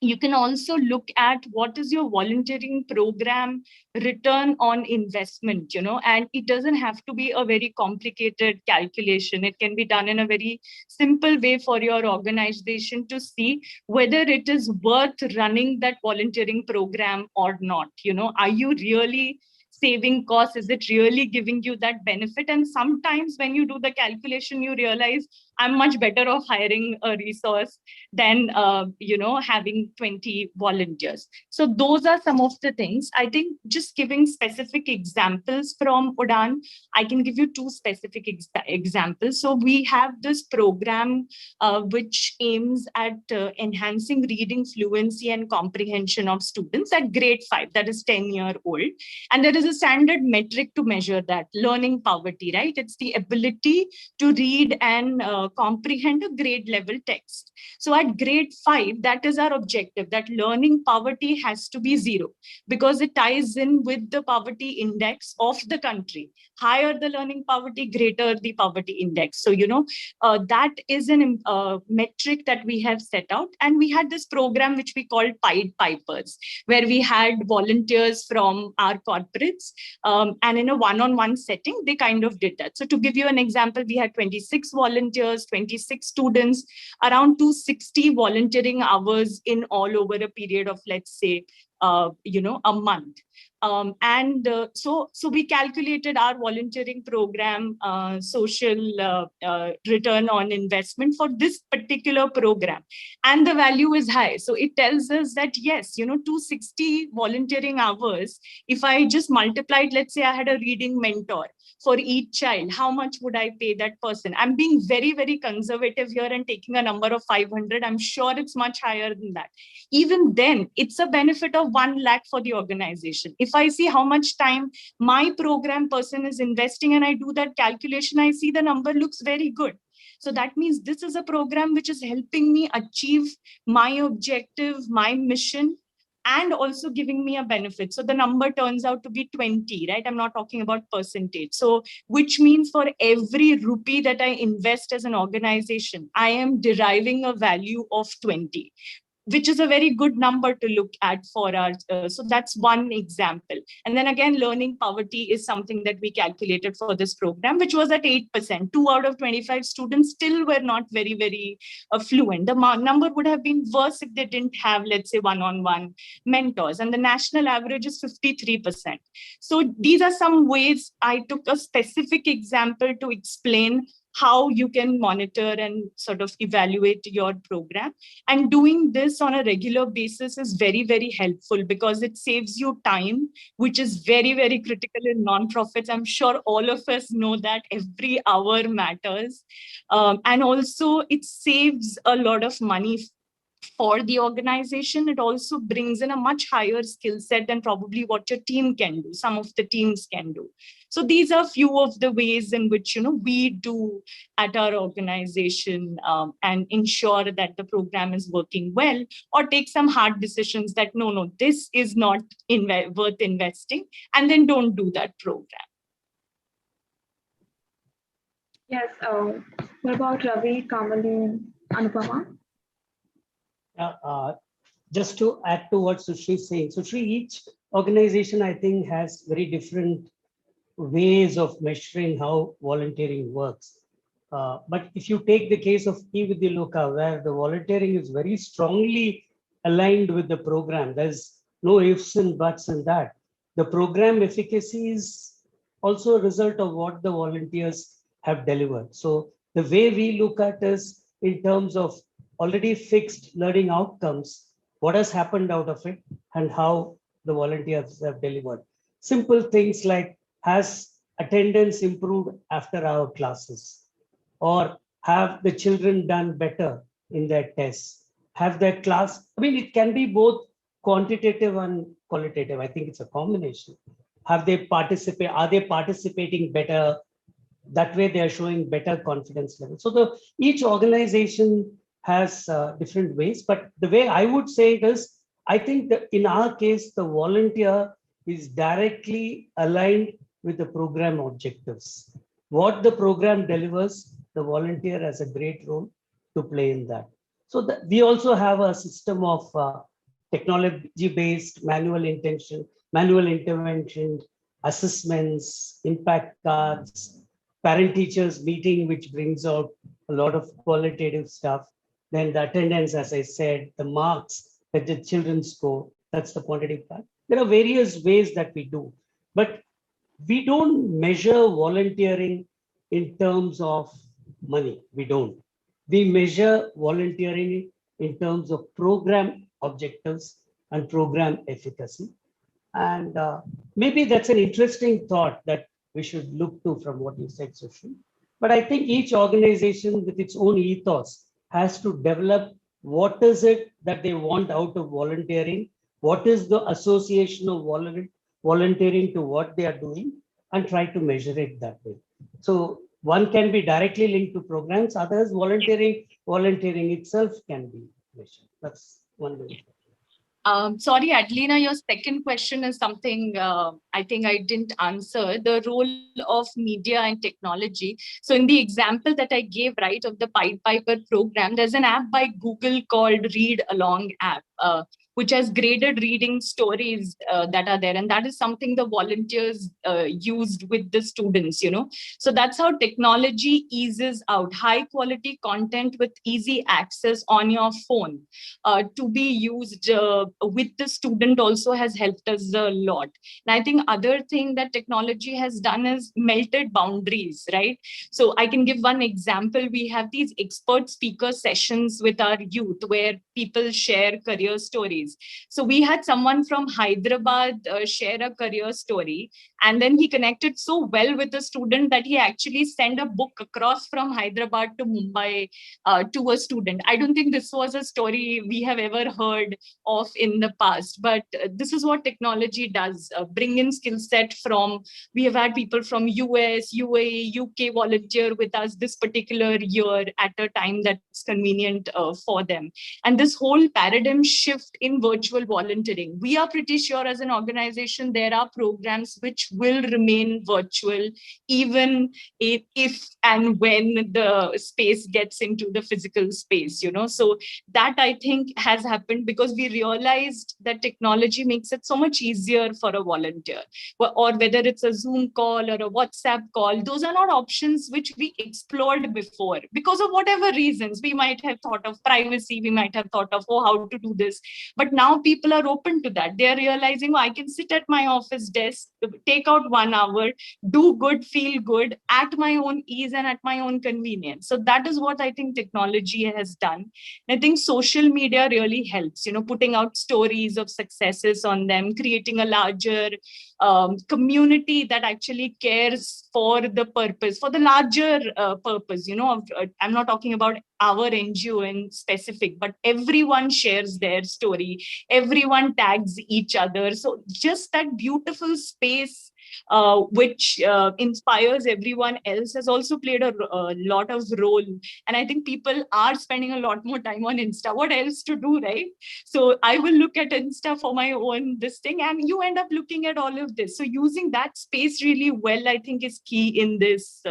you can also look at what is your volunteering program return on investment, and it doesn't have to be a very complicated calculation. It can be done in a very simple way for your organization to see whether it is worth running that volunteering program or not. Are you really saving costs? Is it really giving you that benefit? And sometimes when you do the calculation, you realize I'm much better off hiring a resource than having 20 volunteers. So those are some of the things. I think just giving specific examples from Udaan, I can give you two specific examples. So we have this program which aims at enhancing reading fluency and comprehension of students at grade 5, that is 10-year-old. And there is a standard metric to measure that, learning poverty, right? It's the ability to read and comprehend a grade level text. So at grade 5, that is our objective, that learning poverty has to be 0, because it ties in with the poverty index of the country. Higher the learning poverty, greater the poverty index. So, that is a metric that we have set out. And we had this program which we called Pied Pipers, where we had volunteers from our corporates, and in a one-on-one setting, they kind of did that. So to give you an example, we had 26 volunteers, 26 students, around 260 volunteering hours in all over a period of, let's say, a month. So we calculated our volunteering program social return on investment for this particular program, and the value is high. So it tells us that yes, 260 volunteering hours, if I just multiplied, let's say I had a reading mentor for each child, how much would I pay that person? I'm being very conservative here and taking a number of 500. I'm sure it's much higher than that. Even then, it's a benefit of 1 lakh for the organization. If I see how much time my program person is investing and I do that calculation, I see the number looks very good. So that means this is a program which is helping me achieve my objective, my mission, and also giving me a benefit. So the number turns out to be 20, right? I'm not talking about percentage. So which means for every rupee that I invest as an organization, I am deriving a value of 20, which is a very good number to look at for our, so that's one example. And then again, learning poverty is something that we calculated for this program, which was at 8%. 2 out of 25 students still were not very, very fluent. The number would have been worse if they didn't have, let's say, one-on-one mentors. And the national average is 53%. So these are some ways I took a specific example to explain how you can monitor and sort of evaluate your program. And doing this on a regular basis is very, very helpful because it saves you time, which is very, very critical in nonprofits. I'm sure all of us know that every hour matters. And also it saves a lot of money for the organization. It also brings in a much higher skill set than probably what your team can do, some of the teams can do. So these are few of the ways in which, we do at our organization and ensure that the program is working well, or take some hard decisions that, no, this is not worth investing, and then don't do that program. Yes, what about Ravi, Kamali, Anupama? Just to add to what Sushri is saying, Sushri, each organization, I think, has very different ways of measuring how volunteering works. But if you take the case of eVidyaloka, where the volunteering is very strongly aligned with the program, there's no ifs and buts in that. The program efficacy is also a result of what the volunteers have delivered. So the way we look at is in terms of already fixed learning outcomes, what has happened out of it and how the volunteers have delivered. Simple things like, has attendance improved after our classes? Or have the children done better in their tests? Have their class, it can be both quantitative and qualitative. I think it's a combination. Have they participate? Are they participating better? That way they are showing better confidence level. So each organization has different ways, but the way I would say it is, I think that in our case, the volunteer is directly aligned with the program objectives. What the program delivers, the volunteer has a great role to play in that. So we also have a system of technology-based manual intervention, assessments, impact cards, parent-teachers meeting, which brings out a lot of qualitative stuff. Then the attendance, as I said, the marks that the children score, that's the quantitative part. There are various ways that we do, but we don't measure volunteering in terms of money. We don't. We measure volunteering in terms of program objectives and program efficacy. And maybe that's an interesting thought that we should look to from what you said, Sushri. But I think each organization with its own ethos has to develop what is it that they want out of volunteering, what is the association of volunteering to what they are doing, and try to measure it that way. So one can be directly linked to programs, others volunteering itself can be measured. That's one way. Sorry, Adelina, your second question is something I think I didn't answer, the role of media and technology. So in the example that I gave, right, of the Pied Piper program, there's an app by Google called Read Along app, which has graded reading stories that are there. And that is something the volunteers used with the students, So that's how technology eases out high quality content with easy access on your phone to be used with the student also has helped us a lot. And I think other thing that technology has done is melted boundaries, right? So I can give one example. We have these expert speaker sessions with our youth where people share career stories. So we had someone from Hyderabad share a career story, and then he connected so well with the student that he actually sent a book across from Hyderabad to Mumbai to a student. I don't think this was a story we have ever heard of in the past, but this is what technology does, bring in skill set from, we have had people from US, UAE, UK volunteer with us this particular year at a time that's convenient for them. And this whole paradigm shift in doing virtual volunteering. We are pretty sure as an organization, there are programs which will remain virtual, even if and when the space gets into the physical space, So that I think has happened because we realized that technology makes it so much easier for a volunteer, or whether it's a Zoom call or a WhatsApp call. Those are not options which we explored before because of whatever reasons. We might have thought of privacy, we might have thought of, how to do this. But now people are open to that. They're realizing, I can sit at my office desk, take out 1 hour, do good, feel good at my own ease and at my own convenience. So that is what I think technology has done. And I think social media really helps, putting out stories of successes on them, creating a larger community that actually cares for the purpose, for the larger purpose, I'm not talking about our NGO in specific, but everyone shares their story, everyone tags each other. So just that beautiful space which inspires everyone else has also played a lot of role. And I think people are spending a lot more time on Insta. What else to do, right? So I will look at Insta for my own this thing, and you end up looking at all of this. So using that space really well, I think, is key in this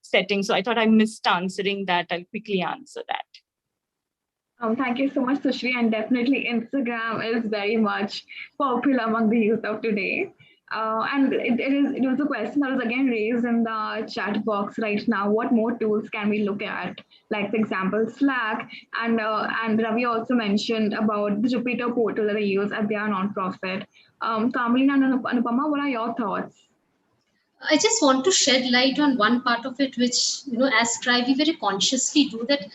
setting. So I thought I missed answering that. I'll quickly answer that. Thank you so much, Sushri. And definitely Instagram is very much popular among the youth of today. And it was a question that was again raised in the chat box right now. What more tools can we look at? Like, for example, Slack. And Ravi also mentioned about the Jupyter portal that they use as their nonprofit. Kamalini and Anupama, what are your thoughts? I just want to shed light on one part of it, which, as Strive, we very consciously do that.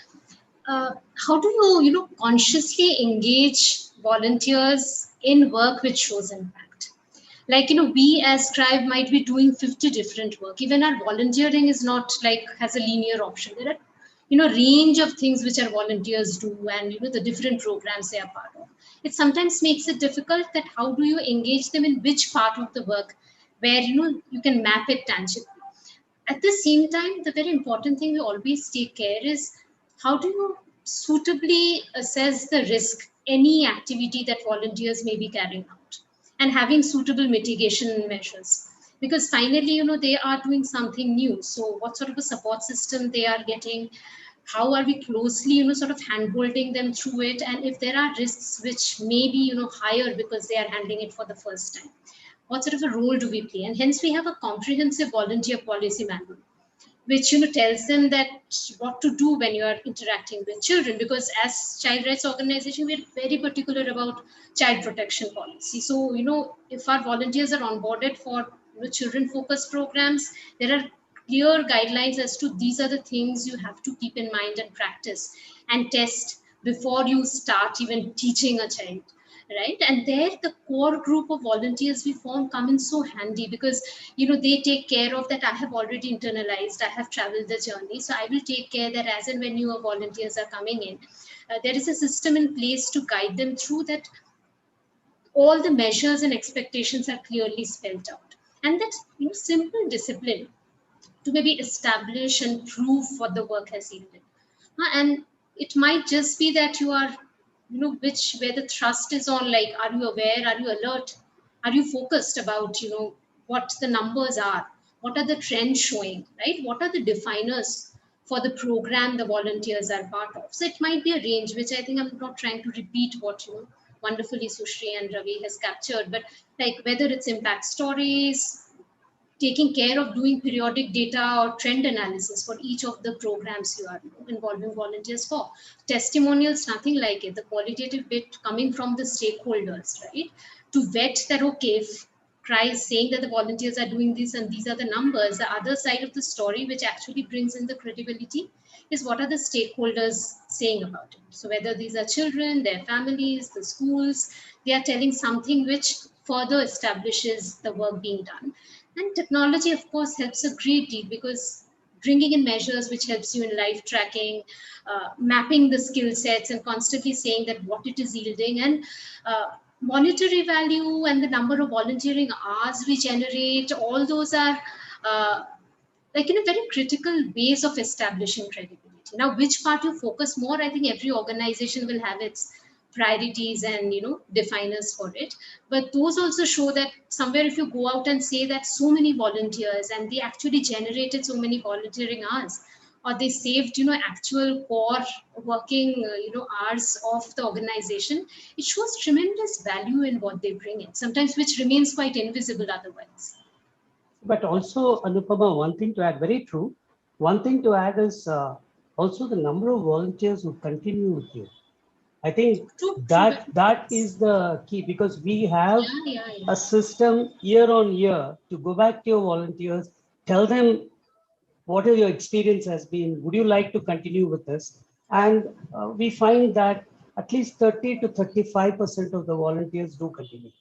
How do you, consciously engage volunteers in work which shows impact? Like, we as Strive might be doing 50 different work. Even our volunteering is not like has a linear option. There are, range of things which our volunteers do, and, the different programs they are part of. It sometimes makes it difficult that how do you engage them in which part of the work where, you can map it tangibly. At the same time, the very important thing we always take care is how do you suitably assess the risk, any activity that volunteers may be carrying out, and having suitable mitigation measures. Because finally, they are doing something new. So what sort of a support system they are getting, how are we closely, sort of handholding them through it, and if there are risks which may be, higher because they are handling it for the first time, what sort of a role do we play? And hence we have a comprehensive volunteer policy manual, which tells them that what to do when you are interacting with children, because as child rights organization, we're very particular about child protection policy. So if our volunteers are onboarded for children focused programs, there are clear guidelines as to these are the things you have to keep in mind and practice and test before you start even teaching a child. Right. And there the core group of volunteers we form come in so handy because, they take care of that. I have already internalized, I have traveled the journey. So I will take care that as and when your volunteers are coming in, there is a system in place to guide them through that. All the measures and expectations are clearly spelled out. And that, simple discipline to maybe establish and prove what the work has yielded. And it might just be that you are where the thrust is on, like, are you aware, are you alert, are you focused about what the numbers are, what are the trends showing, right? What are the definers for the program the volunteers are part of? So it might be a range, which I think I'm not trying to repeat what wonderfully Sushri and Ravi has captured, but like whether it's impact stories, taking care of doing periodic data or trend analysis for each of the programs you are involving volunteers for. Testimonials, nothing like it. The qualitative bit coming from the stakeholders, right? To vet that, okay, if CRY is saying that the volunteers are doing this and these are the numbers, the other side of the story, which actually brings in the credibility, is what are the stakeholders saying about it. So whether these are children, their families, the schools, they are telling something which further establishes the work being done. And technology, of course, helps a great deal because bringing in measures which helps you in live tracking, mapping the skill sets and constantly saying that what it is yielding, and monetary value and the number of volunteering hours we generate, all those are very critical ways of establishing credibility. Now, which part you focus more, I think every organization will have its priorities and definers for it. But those also show that somewhere if you go out and say that so many volunteers and they actually generated so many volunteering hours, or they saved actual core working hours of the organization, it shows tremendous value in what they bring in, sometimes which remains quite invisible otherwise. But also, Anupama, one thing to add, very true. One thing to add is also the number of volunteers who continue with you. I think that is the key, because we have a system year on year to go back to your volunteers, tell them what your experience has been. Would you like to continue with this? And we find that at least 30 to 35% of the volunteers do continue,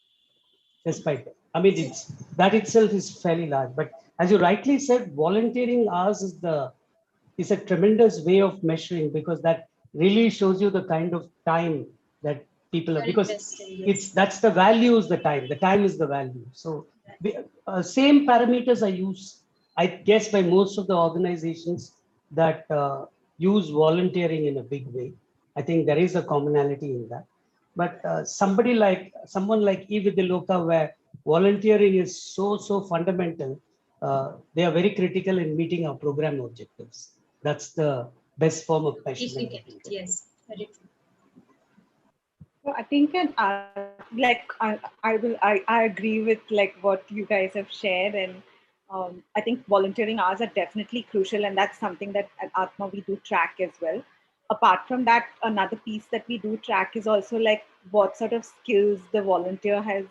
despite that. I mean, that itself is fairly large. But as you rightly said, volunteering hours is a tremendous way of measuring, because that really shows you the kind of time that people are, because that's the value is the time is the value. So same parameters are used, I guess, by most of the organizations that use volunteering in a big way. I think there is a commonality in that. But someone like eVidyaloka, where volunteering is so fundamental, they are very critical in meeting our program objectives. That's the best form of measurement. Yes, very true. So I think I agree with like what you guys have shared, and I think volunteering hours are definitely crucial, and that's something that at Atma we do track as well. Apart from that, another piece that we do track is also like what sort of skills the volunteer has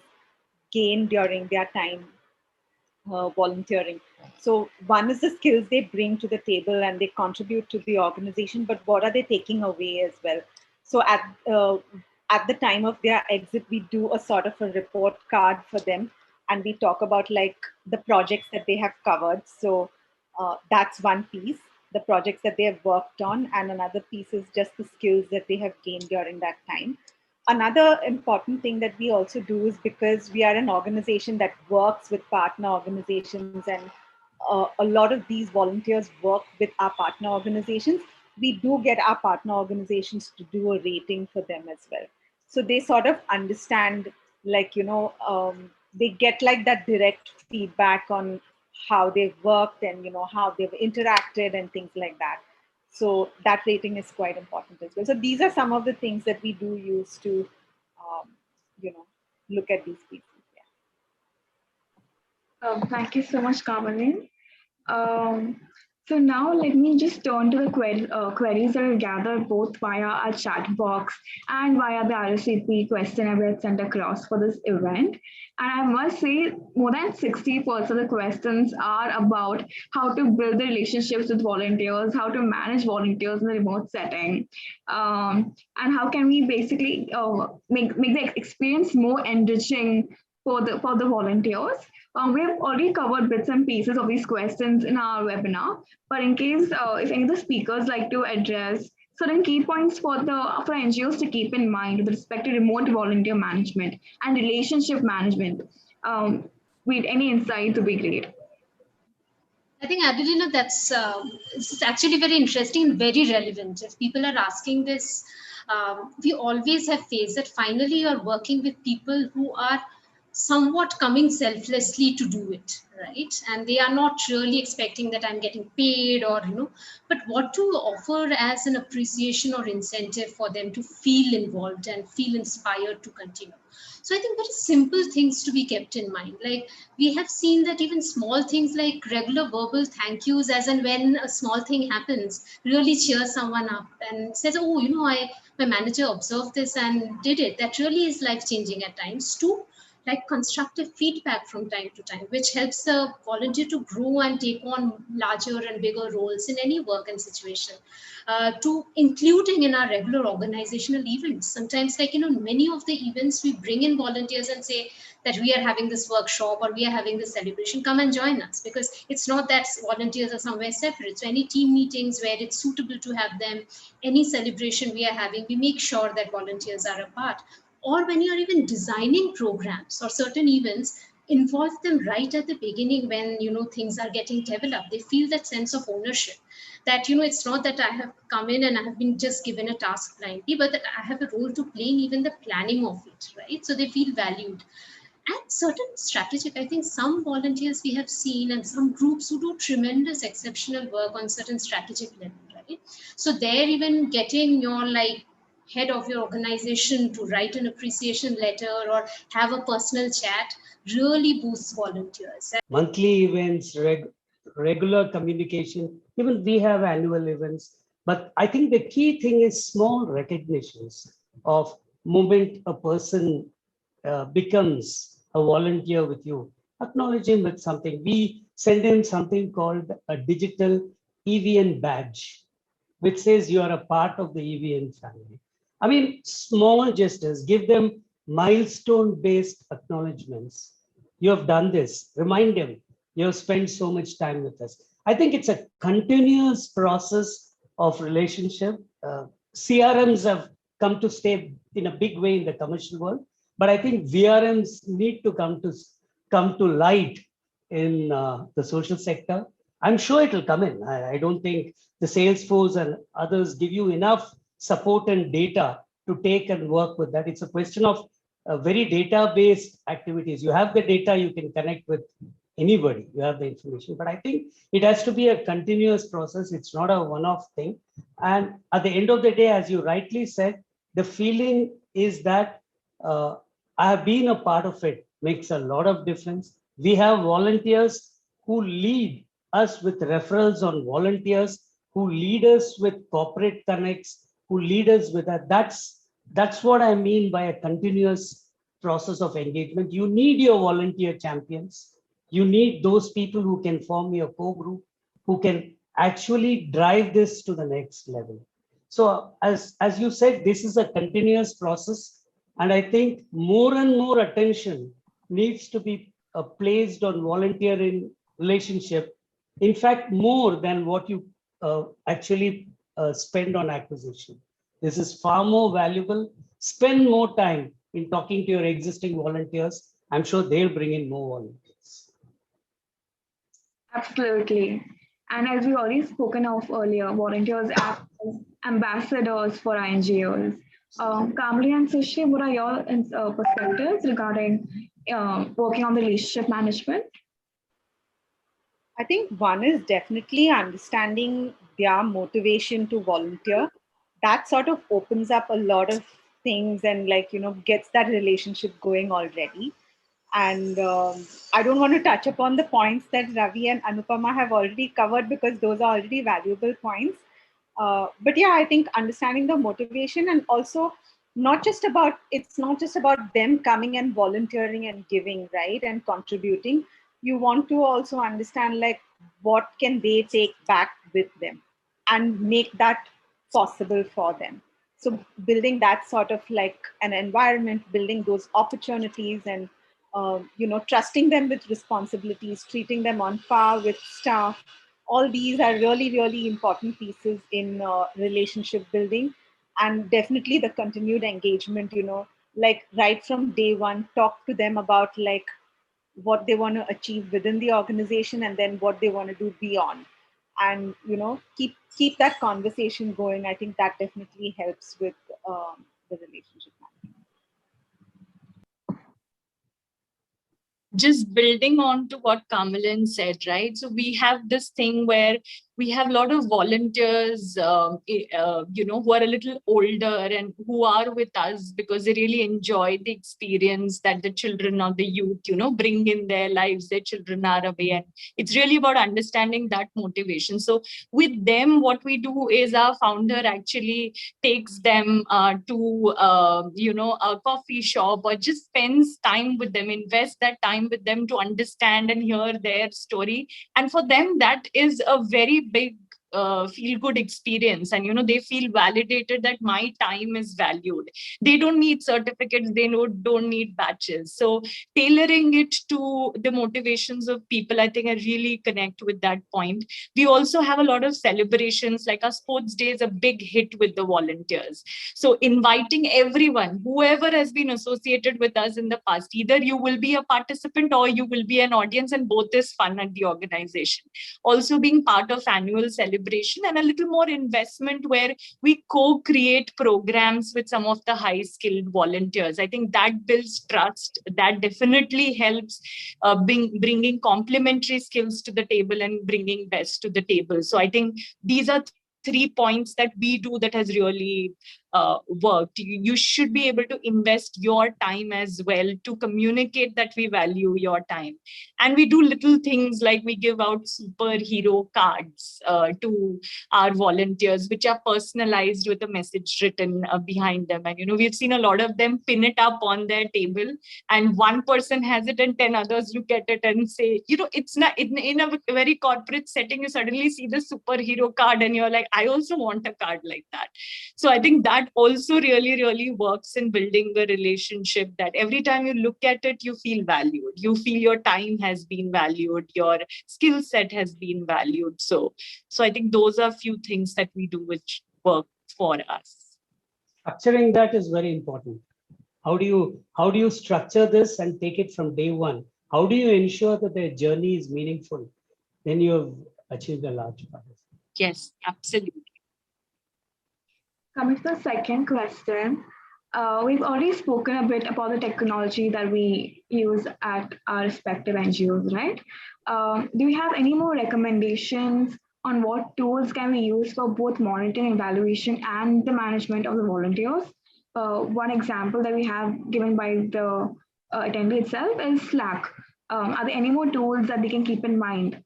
gained during their time volunteering. So one is the skills they bring to the table and they contribute to the organization, but what are they taking away as well? So at the time of their exit, we do a sort of a report card for them, and we talk about like the projects that they have covered. So that's one piece, the projects that they have worked on, and another piece is just the skills that they have gained during that time. Another important thing that we also do is, because we are an organization that works with partner organizations, and a lot of these volunteers work with our partner organizations, we do get our partner organizations to do a rating for them as well. So they sort of understand, like, they get like that direct feedback on how they've worked and, how they've interacted and things like that. So that rating is quite important as well. So these are some of the things that we do use to, look at these pieces. Yeah. Thank you so much, Kamaleen. So now let me just turn to the queries that are gathered both via our chat box and via the RSVP questionnaire we had sent across for this event. And I must say, more than 60% of the questions are about how to build the relationships with volunteers, how to manage volunteers in a remote setting, and how can we basically make the experience more enriching for the volunteers. We have already covered bits and pieces of these questions in our webinar, but in case if any of the speakers like to address certain key points for NGOs to keep in mind with respect to remote volunteer management and relationship management, with any insights would be great. I think, Adelina, that's it's actually very interesting and very relevant. If people are asking this, we always have faced that finally you're working with people who are somewhat coming selflessly to do it, right? And they are not really expecting that I'm getting paid or, but what to offer as an appreciation or incentive for them to feel involved and feel inspired to continue. So I think very simple things to be kept in mind. Like we have seen that even small things like regular verbal thank yous, as and when a small thing happens, really cheers someone up and says, oh, my manager observed this and did it. That really is life-changing at times too. Like constructive feedback from time to time, which helps the volunteer to grow and take on larger and bigger roles in any work and situation. To including in our regular organizational events. Sometimes, like, many of the events we bring in volunteers and say that we are having this workshop or we are having this celebration, come and join us, because it's not that volunteers are somewhere separate. So any team meetings where it's suitable to have them, any celebration we are having, we make sure that volunteers are a part. Or when you're even designing programs or certain events, involve them right at the beginning when, things are getting developed. They feel that sense of ownership, that, it's not that I have come in and I have been just given a task blindly, but that I have a role to play in even the planning of it, right? So they feel valued. And certain strategic, I think some volunteers we have seen and some groups who do tremendous exceptional work on certain strategic level, right? So they're even getting your head of your organization to write an appreciation letter or have a personal chat really boosts volunteers. Monthly events, regular communication, even we have annual events. But I think the key thing is small recognitions of moment a person becomes a volunteer with you. Acknowledge him with something. We send him something called a digital EVN badge, which says you are a part of the EVN family. I mean, small gestures, give them milestone-based acknowledgements. You have done this, remind them, you have spent so much time with us. I think it's a continuous process of relationship. CRMs have come to stay in a big way in the commercial world, but I think VRMs need to come to light in the social sector. I'm sure it will come in. I don't think the Salesforce and others give you enough support and data to take and work with that. It's a question of very data-based activities. You have the data, you can connect with anybody, you have the information. But I think it has to be a continuous process. It's not a one-off thing. And at the end of the day, as you rightly said, the feeling is that I have been a part of it, makes a lot of difference. We have volunteers who lead us with referrals on volunteers, who lead us with corporate connects, who lead us with that. That's what I mean by a continuous process of engagement. You need your volunteer champions. You need those people who can form your core group, who can actually drive this to the next level. So as you said, this is a continuous process. And I think more and more attention needs to be placed on volunteering relationship. In fact, more than what you actually spend on acquisition. This is far more valuable. Spend more time in talking to your existing volunteers. I'm sure they'll bring in more volunteers. Absolutely. And as we already spoken of earlier, volunteers act as ambassadors for NGOs. Kamli and Sushri, what are your perspectives regarding working on the relationship management? I think one is definitely understanding their motivation to volunteer. That sort of opens up a lot of things and gets that relationship going already. And I don't want to touch upon the points that Ravi and Anupama have already covered because those are already valuable points. But yeah, I think understanding the motivation and also it's not just about them coming and volunteering and giving, right, and contributing. You want to also understand what can they take back with them and make that possible for them. So building that sort of an environment, building those opportunities and trusting them with responsibilities, treating them on par with staff. All these are really, really important pieces in relationship building. And definitely the continued engagement, right from day one, talk to them about what they want to achieve within the organization and then what they want to do beyond. And, keep that conversation going. I think that definitely helps with the relationship management. Just building on to what Kamalin said, right? So we have this thing where we have a lot of volunteers, who are a little older and who are with us because they really enjoy the experience that the children or the youth, bring in their lives. Their children are away, and it's really about understanding that motivation. So with them, what we do is our founder actually takes them to, a coffee shop or just spends time with them, invest that time with them to understand and hear their story. And for them, that is a very big feel good experience, and they feel validated that my time is valued. They don't need certificates, they don't need badges. So tailoring it to the motivations of people, I think I really connect with that point. We also have a lot of celebrations, like our sports day is a big hit with the volunteers. So inviting everyone, whoever has been associated with us in the past, either you will be a participant or you will be an audience, and both is fun at the organization. Also being part of annual celebration and a little more investment where we co-create programs with some of the high-skilled volunteers. I think that builds trust. That definitely helps bringing complementary skills to the table and bringing best to the table. So I think these are 3 points that we do that has really worked. You should be able to invest your time as well to communicate that we value your time. And we do little things like we give out superhero cards to our volunteers, which are personalized with a message written behind them. And, we've seen a lot of them pin it up on their table, and one person has it and 10 others look at it and say, it's not in a very corporate setting, you suddenly see the superhero card and you're like, I also want a card like that. So I think that also really, really works in building a relationship, that every time you look at it, you feel valued. You feel your time has been valued, your skill set has been valued. So I think those are a few things that we do which work for us. Structuring that is very important. How do you structure this and take it from day one? How do you ensure that their journey is meaningful? Then you have achieved a large part. Yes, absolutely. Coming to the second question, we've already spoken a bit about the technology that we use at our respective NGOs, right? Do you have any more recommendations on what tools can we use for both monitoring, evaluation, and the management of the volunteers? One example that we have given by the attendee itself is Slack. Are there any more tools that they can keep in mind?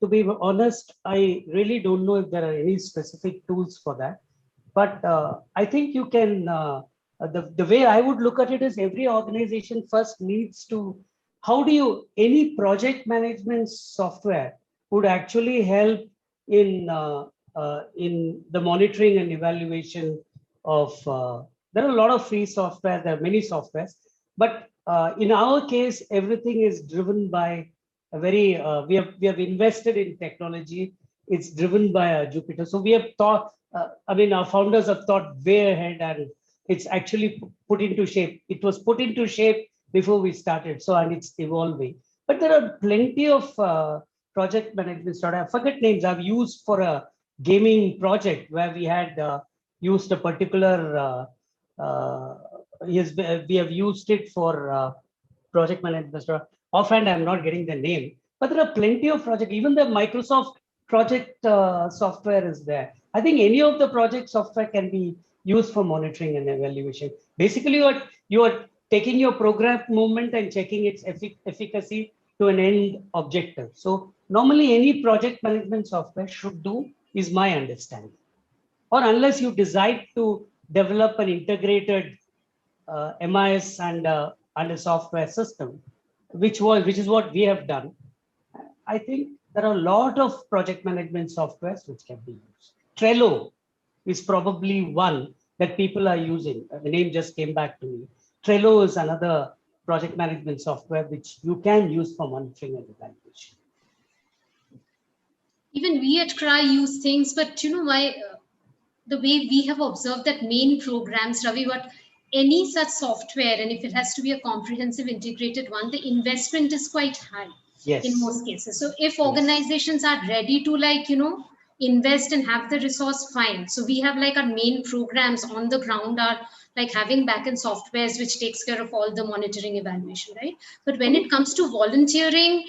To be honest, I really don't know if there are any specific tools for that. But I think you can, the way I would look at it is every organization first needs to, any project management software would actually help in the monitoring and evaluation of, there are a lot of free software, there are many softwares, but in our case, everything is driven by a very, we have invested in technology. It's driven by Jupyter. So we have thought, our founders have thought way ahead, and it's actually put into shape. It was put into shape before we started. So, and it's evolving. But there are plenty of project management software. I forget names I've used for a gaming project where we had used a particular, we have used it for project management software. Offhand, I'm not getting the name, but there are plenty of projects. Even the Microsoft project software is there. I think any of the project software can be used for monitoring and evaluation. Basically, you are taking your program movement and checking its efficacy to an end objective. So normally any project management software should do, is my understanding. Or unless you decide to develop an integrated MIS and a software system, which is what we have done. I think there are a lot of project management softwares which can be used. Trello is probably one that people are using. The name just came back to me. Trello is another project management software which you can use for monitoring and evaluation. Even we at CRY use things, but why? The way we have observed that main programs, Ravi, what any such software, and if it has to be a comprehensive integrated one, the investment is quite high. Yes. In most cases. So if organizations are ready to invest and have the resource, fine. So we have our main programs on the ground are having backend softwares which takes care of all the monitoring evaluation, right? But when it comes to volunteering,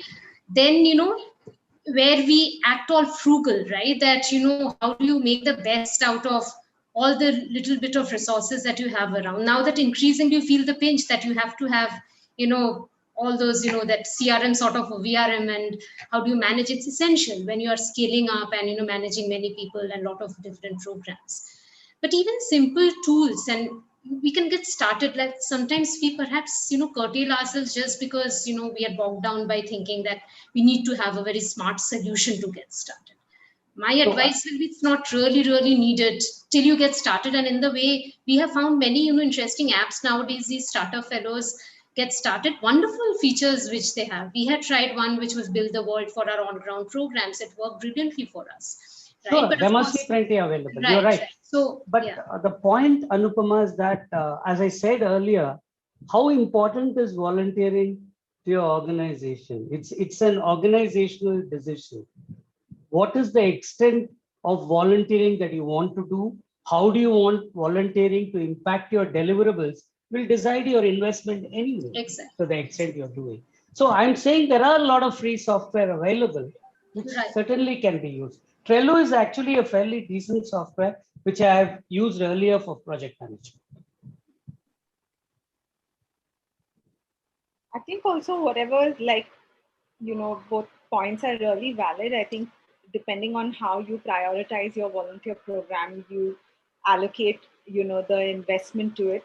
then where we act all frugal, right? That how do you make the best out of all the little bit of resources that you have around? Now that increasingly you feel the pinch that you have to have all those that CRM sort of a VRM, and how do you manage? It's essential when you are scaling up and managing many people and a lot of different programs. But even simple tools, and we can get started. Like sometimes we perhaps, curtail ourselves just because, we are bogged down by thinking that we need to have a very smart solution to get started. My advice will be, it's not really needed till you get started. And in the way, we have found many, interesting apps nowadays. These startup fellows get started, wonderful features which they have. We had tried one which was Build the World for our on-ground programs. It worked brilliantly for us. Right? Sure, But there must be plenty available. You're right. So, but the point, Anupama, is that, as I said earlier, how important is volunteering to your organization? It's an organizational decision. What is the extent of volunteering that you want to do? How do you want volunteering to impact your deliverables will decide your investment anyway. Exactly. To the extent you're doing. So I'm saying there are a lot of free software available, which certainly can be used. Trello is actually a fairly decent software, which I have used earlier for project management. I think also whatever, both points are really valid. I think depending on how you prioritize your volunteer program, you allocate, the investment to it.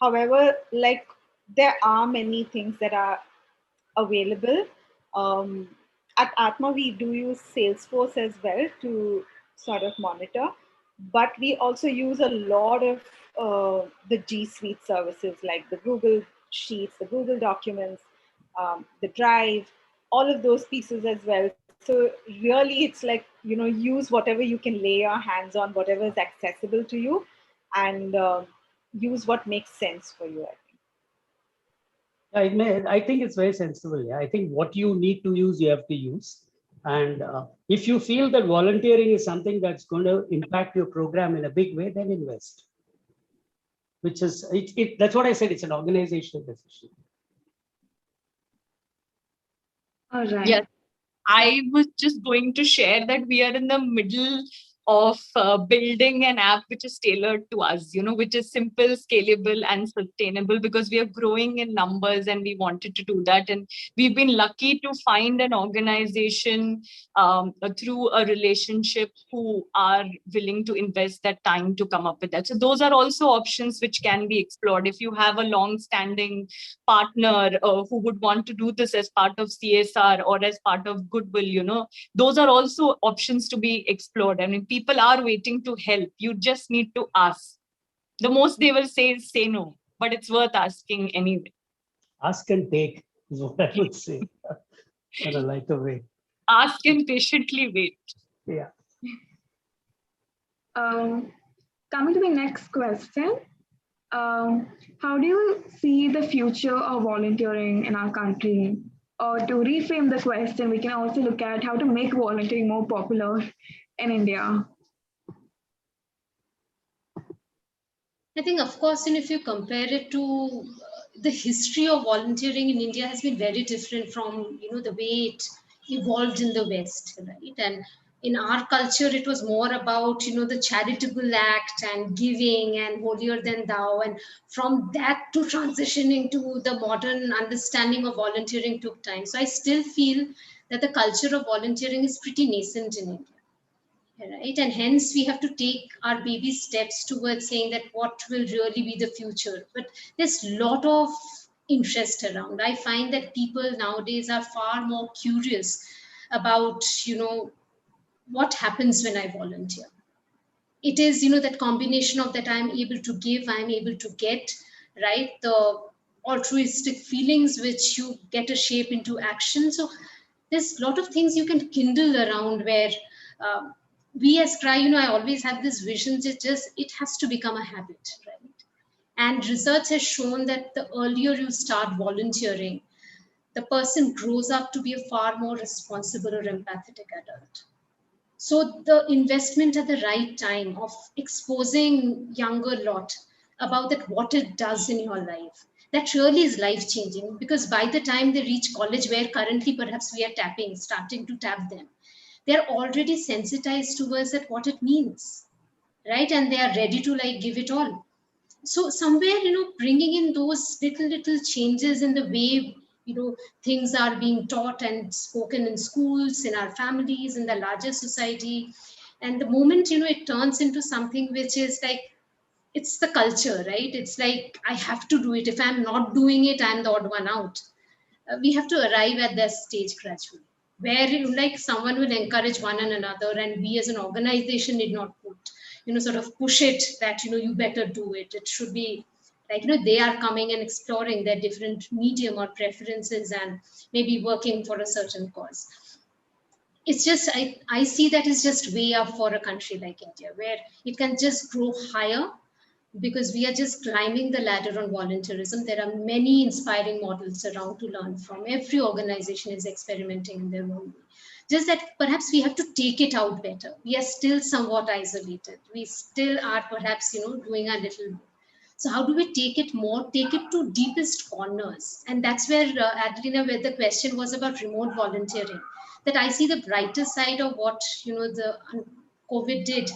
However, there are many things that are available. At Atma, we do use Salesforce as well to sort of monitor, but we also use a lot of the G Suite services like the Google Sheets, the Google Documents, the Drive, all of those pieces as well. So really, it's like, use whatever you can lay your hands on, whatever is accessible to you, and use what makes sense for you, I think. I think it's very sensible. Yeah, I think what you need to use, you have to use. And if you feel that volunteering is something that's going to impact your program in a big way, then invest. Which is, that's what I said, it's an organizational decision. All right. Yes, I was just going to share that we are in the middle of building an app which is tailored to us, which is simple, scalable, and sustainable, because we are growing in numbers and we wanted to do that. And we've been lucky to find an organization through a relationship who are willing to invest that time to come up with that. So those are also options which can be explored. If you have a long-standing partner who would want to do this as part of CSR or as part of goodwill, those are also options to be explored. I mean, people are waiting to help. You just need to ask. The most they will say is say no, but it's worth asking anyway. Ask and take is what I would say in a lighter way. Ask and patiently wait. Yeah. Coming to the next question. How do you see the future of volunteering in our country? Or to reframe the question, we can also look at how to make volunteering more popular in India. I think, of course, if you compare it to the history of volunteering in India has been very different from, the way it evolved in the West, right? And in our culture, it was more about, the charitable act and giving and holier than thou. And from that to transitioning to the modern understanding of volunteering took time. So I still feel that the culture of volunteering is pretty nascent in India. Right, and hence we have to take our baby steps towards saying that what will really be the future. But there's a lot of interest around. I find that people nowadays are far more curious about, what happens when I volunteer. It is, that combination of that I'm able to give, I'm able to get, right? The altruistic feelings which you get a shape into action. So there's a lot of things you can kindle around where we as CRY, I always have this vision. It has to become a habit, right? And research has shown that the earlier you start volunteering, the person grows up to be a far more responsible or empathetic adult. So the investment at the right time of exposing younger lot about that, what it does in your life, that really is life changing, because by the time they reach college, where currently perhaps we are starting to tap them, they're already sensitized towards that, what it means, right? And they are ready to give it all. So somewhere, bringing in those little changes in the way, things are being taught and spoken in schools, in our families, in the larger society. And the moment, it turns into something which is it's the culture, right? It's like, I have to do it. If I'm not doing it, I'm the odd one out. We have to arrive at that stage gradually, where like someone will encourage one and another, and we as an organization did not put, sort of push it that, you better do it. It should be like, they are coming and exploring their different medium or preferences and maybe working for a certain cause. It's just, I see that is just way up for a country like India, where it can just grow higher, because we are just climbing the ladder on volunteerism. There are many inspiring models around to learn from. Every organization is experimenting in their own way. Just that perhaps we have to take it out better. We are still somewhat isolated. We still are perhaps, doing a little more. So how do we take it more, take it to deepest corners? And that's where, Adelina, where the question was about remote volunteering, that I see the brighter side of what, the COVID did,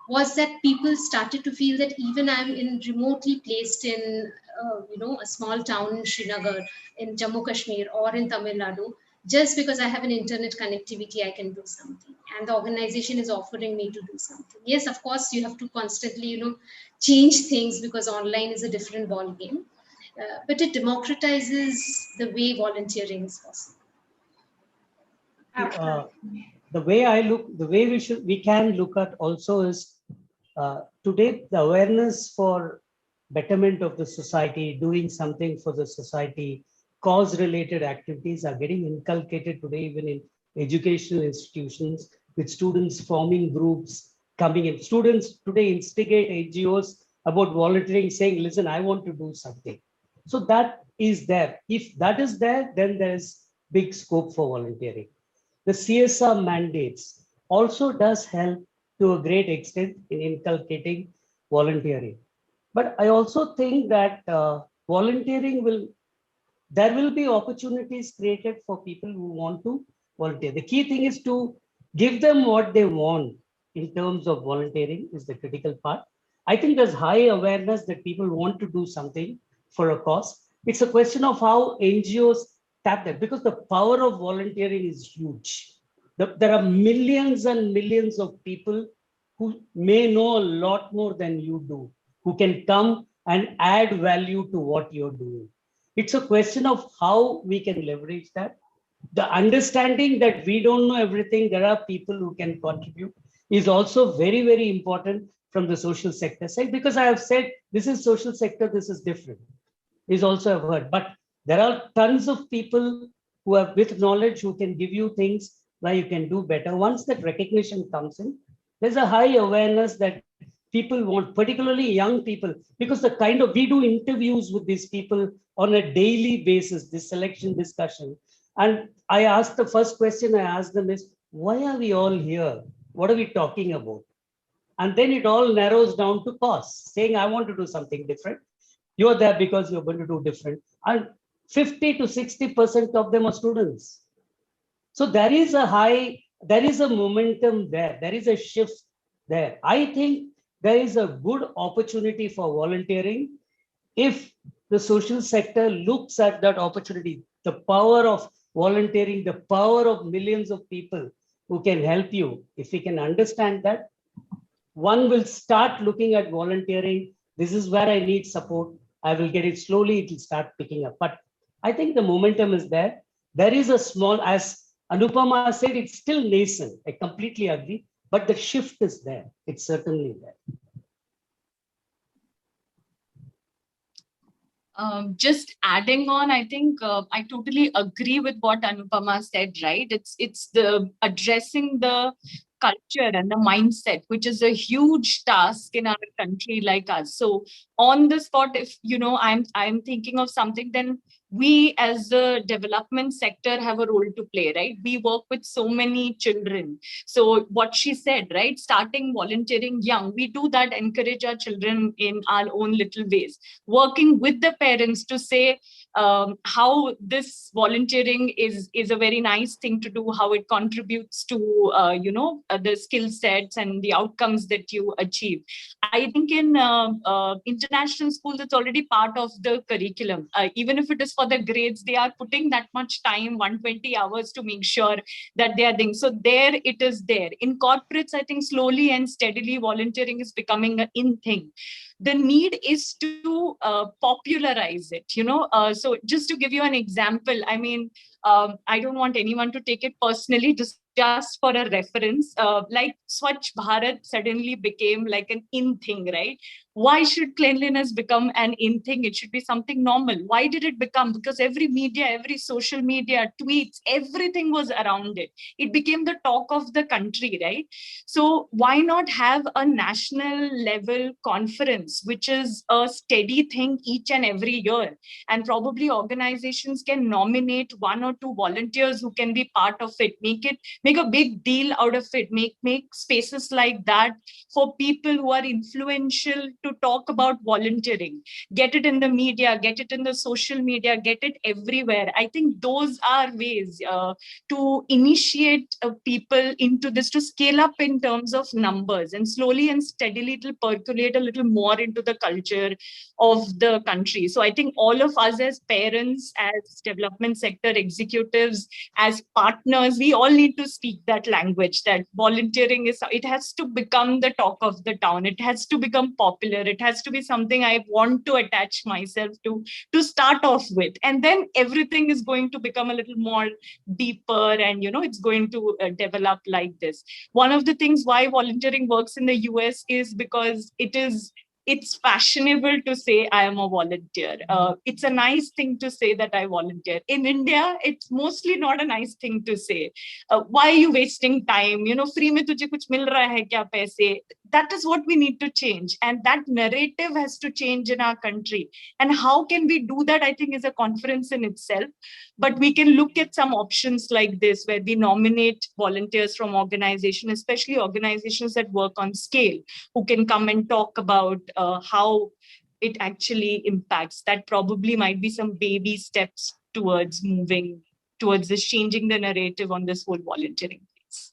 was that people started to feel that even I'm in remotely placed in, a small town in Srinagar, in Jammu Kashmir, or in Tamil Nadu, just because I have an internet connectivity, I can do something. And the organization is offering me to do something. Yes, of course, you have to constantly, change things, because online is a different ball game. But it democratizes the way volunteering is possible. The way we can look at also is, today the awareness for betterment of the society, doing something for the society, cause-related activities are getting inculcated today even in educational institutions, with students forming groups, coming in. Students today instigate NGOs about volunteering, saying, listen, I want to do something. So that is there. If that is there, then there is big scope for volunteering. The CSR mandates also does help to a great extent in inculcating volunteering. But I also think that there will be opportunities created for people who want to volunteer. The key thing is to give them what they want in terms of volunteering is the critical part. I think there's high awareness that people want to do something for a cause. It's a question of how NGOs tap that, because the power of volunteering is huge. There are millions and millions of people who may know a lot more than you do, who can come and add value to what you're doing. It's a question of how we can leverage that. The understanding that we don't know everything, there are people who can contribute, is also very, very important from the social sector side, because I have said, this is social sector, this is different, is also a word. But there are tons of people who have with knowledge who can give you things where you can do better. Once that recognition comes in, there's a high awareness that people want, particularly young people, because the kind of, we do interviews with these people on a daily basis, this selection discussion. And I asked, the first question I asked them is, why are we all here? What are we talking about? And then it all narrows down to cause, saying, I want to do something different. You're there because you're going to do different. And 50 to 60% of them are students. So there is a momentum there. There is a shift there. I think there is a good opportunity for volunteering if the social sector looks at that opportunity, the power of volunteering, the power of millions of people who can help you. If we can understand that, one will start looking at volunteering. This is where I need support. I will get it slowly. It will start picking up. But I think the momentum is there. There is a small, as Anupama said, it's still nascent. I completely agree. But the shift is there. It's certainly there. Just adding on, I think I totally agree with what Anupama said, right? It's the addressing the culture and the mindset, which is a huge task in our country like us. So on the spot, if I'm thinking of something, then we as the development sector have a role to play, right? We work with so many children. So what she said, right? Starting volunteering young, we do that, encourage our children in our own little ways, working with the parents to say how this volunteering is a very nice thing to do, how it contributes to the skill sets and the outcomes that you achieve. I think in international schools, it's already part of the curriculum. Even if it is for the grades, they are putting that much time, 120 hours, to make sure that they are doing. So there it is there. In corporates, I think slowly and steadily volunteering is becoming an in thing. The need is to popularize it, so just to give you an example, I mean, I don't want anyone to take it personally, just for a reference, like Swachh Bharat suddenly became like an in thing, right? Why should cleanliness become an in thing? It should be something normal. Why did it become? Because every media, every social media, tweets, everything was around it. It became the talk of the country, right? So why not have a national level conference, which is a steady thing each and every year? And probably organizations can nominate 1 or 2 volunteers who can be part of it, make a big deal out of it, make spaces like that for people who are influential to talk about volunteering, get it in the media, get it in the social media, get it everywhere. I think those are ways to initiate people into this, to scale up in terms of numbers, and slowly and steadily it will percolate a little more into the culture of the country. So I think all of us as parents, as development sector executives, as partners, we all need to speak that language, that volunteering it has to become the talk of the town. It has to become popular. It has to be something I want to attach myself to start off with. And then everything is going to become a little more deeper, and it's going to develop like this. One of the things why volunteering works in the US is because it's fashionable to say I am a volunteer. It's a nice thing to say that I volunteer. In India, it's mostly not a nice thing to say. Why are you wasting time? Free mein tujhe kuch mil raha hai kya paise? That is what we need to change. And that narrative has to change in our country. And how can we do that? I think is a conference in itself. But we can look at some options like this, where we nominate volunteers from organizations, especially organizations that work on scale, who can come and talk about how it actually impacts. That probably might be some baby steps towards moving towards this, changing the narrative on this whole volunteering piece.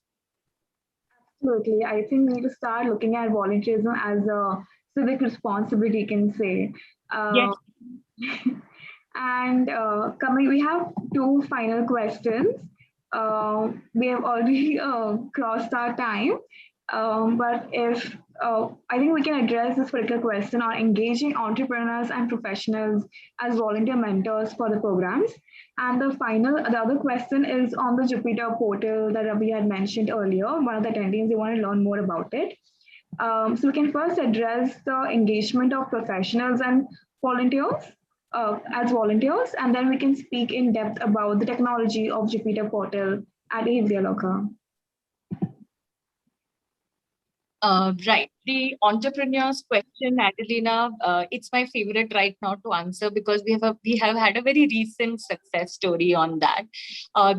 Absolutely. I think we need to start looking at volunteerism as a civic responsibility, you can say. Yes. And we have 2 final questions. We have already crossed our time, but if I think we can address this particular question on engaging entrepreneurs and professionals as volunteer mentors for the programs. And the other question is on the Jupyter portal that Ravi had mentioned earlier. One of the attendees, they want to learn more about it. So we can first address the engagement of professionals and volunteers as volunteers, and then we can speak in depth about the technology of Jupyter portal at Avialoka. Right. The entrepreneurs question, Adelina, it's my favorite right now to answer, because we have had a very recent success story on that.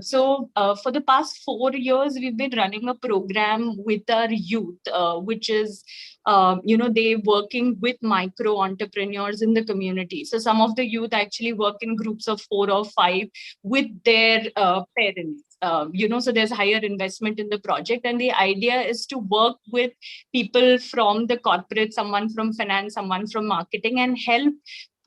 So for the past 4 years, we've been running a program with our youth, which is they working with micro entrepreneurs in the community. So some of the youth actually work in groups of 4 or 5 with their parents. So there's higher investment in the project, and the idea is to work with people from the corporate, someone from finance, someone from marketing, and help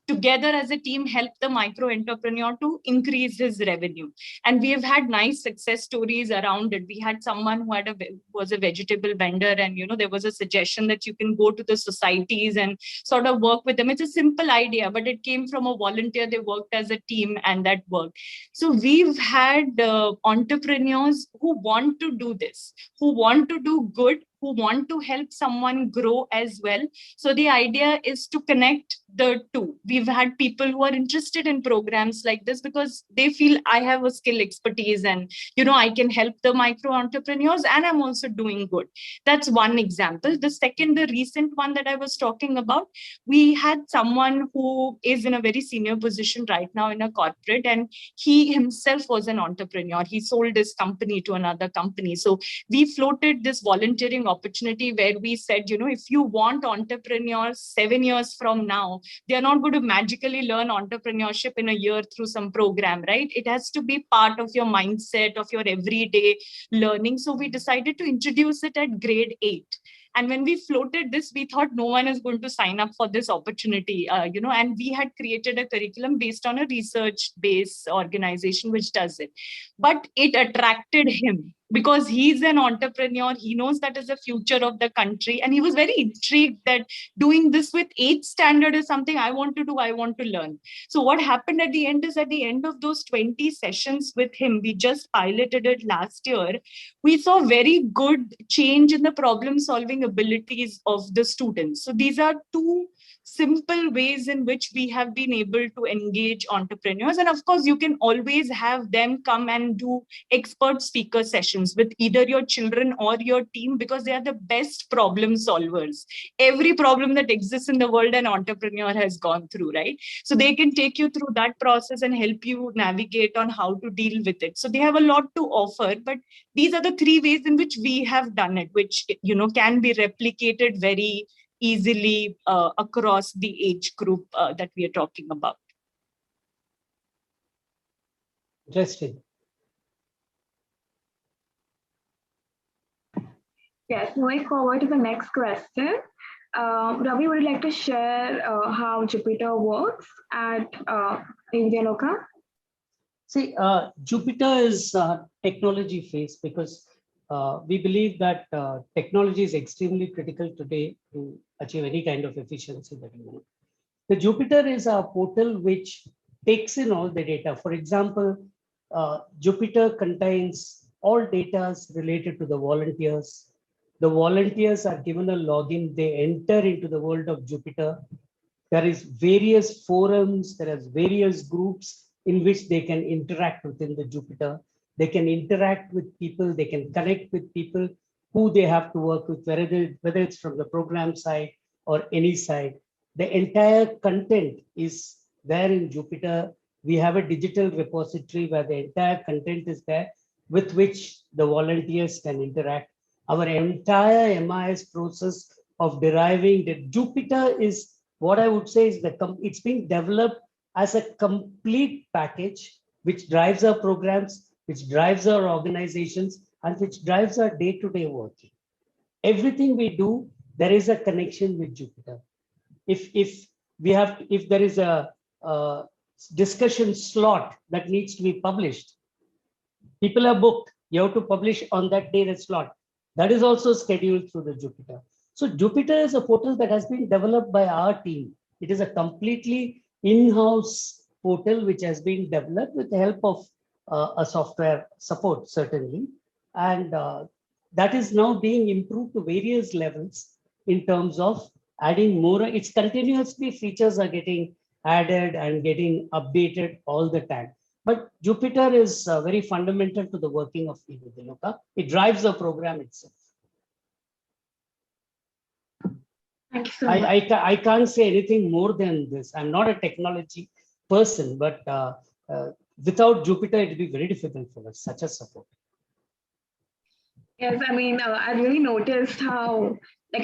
together as a team, help the micro entrepreneur to increase his revenue. And we have had nice success stories around it. We had someone who was a vegetable vendor, and there was a suggestion that you can go to the societies and sort of work with them. It's a simple idea, but it came from a volunteer. They worked as a team, and that worked. So we've had entrepreneurs who want to do this, who want to do good, who want to help someone grow as well. So the idea is to connect the two. We've had people who are interested in programs like this because they feel I have a skill expertise, and I can help the micro entrepreneurs, and I'm also doing good. That's one example. The recent one that I was talking about, we had someone who is in a very senior position right now in a corporate, and he himself was an entrepreneur. He sold his company to another company. So we floated this volunteering opportunity where we said, if you want entrepreneurs 7 years from now, they are not going to magically learn entrepreneurship in a year through some program, right? It has to be part of your mindset, of your everyday learning. So we decided to introduce it at grade 8. And when we floated this, we thought no one is going to sign up for this opportunity, and we had created a curriculum based on a research-based organization which does it. But it attracted him because he's an entrepreneur. He knows that is the future of the country. And he was very intrigued that doing this with 8th standard is something I want to do, I want to learn. So what happened at the end is, at the end of those 20 sessions with him, we just piloted it last year, we saw very good change in the problem solving abilities of the students. So these are two simple ways in which we have been able to engage entrepreneurs. And of course, you can always have them come and do expert speaker sessions with either your children or your team, because they are the best problem solvers. Every problem that exists in the world, an entrepreneur has gone through, right? So they can take you through that process and help you navigate on how to deal with it. So they have a lot to offer, but these are the 3 ways in which we have done it, which, can be replicated very easily across the age group that we are talking about. Interesting. Yes, moving forward to the next question. Ravi, would you like to share how Jupiter works at Vidyaloka? See, Jupiter is technology phase, because we believe that technology is extremely critical today to achieve any kind of efficiency that we want. The Jupiter is a portal which takes in all the data. For example, Jupiter contains all data related to the volunteers. The volunteers are given a login. They enter into the world of Jupiter. There is various forums. There is various groups in which they can interact within the Jupiter. They can interact with people. They can connect with people who they have to work with, whether it's from the program side or any side. The entire content is there in Jupiter. We have a digital repository where the entire content is there, with which the volunteers can interact. Our entire MIS process of deriving the Jupiter is what I would say is it's being developed as a complete package which drives our programs, which drives our organizations, and which drives our day-to-day working. Everything we do, there is a connection with Jupiter. If there is a discussion slot that needs to be published, people are booked. You have to publish on that day, the slot. That is also scheduled through the Jupiter. So Jupiter is a portal that has been developed by our team. It is a completely in-house portal which has been developed with the help of a software support, certainly. And that is now being improved to various levels in terms of adding more. It's continuously, features are getting added and getting updated all the time. But Jupiter is very fundamental to the working of Vidyaloka. It drives the program itself. Thank you so much. I can't say anything more than this. I'm not a technology person, but without Jupiter, it would be very difficult for us, such a support. Yes, I mean, I really noticed how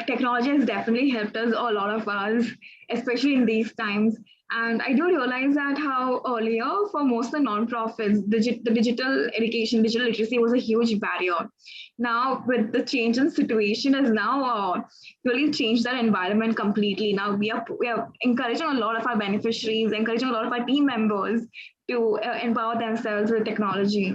technology has definitely helped us, a lot of us, especially in these times. And I do realize that how earlier for most of the nonprofits, the digital education, digital literacy was a huge barrier. Now, with the change in situation, has now really changed that environment completely. Now we are encouraging a lot of our beneficiaries, encouraging a lot of our team members to empower themselves with technology.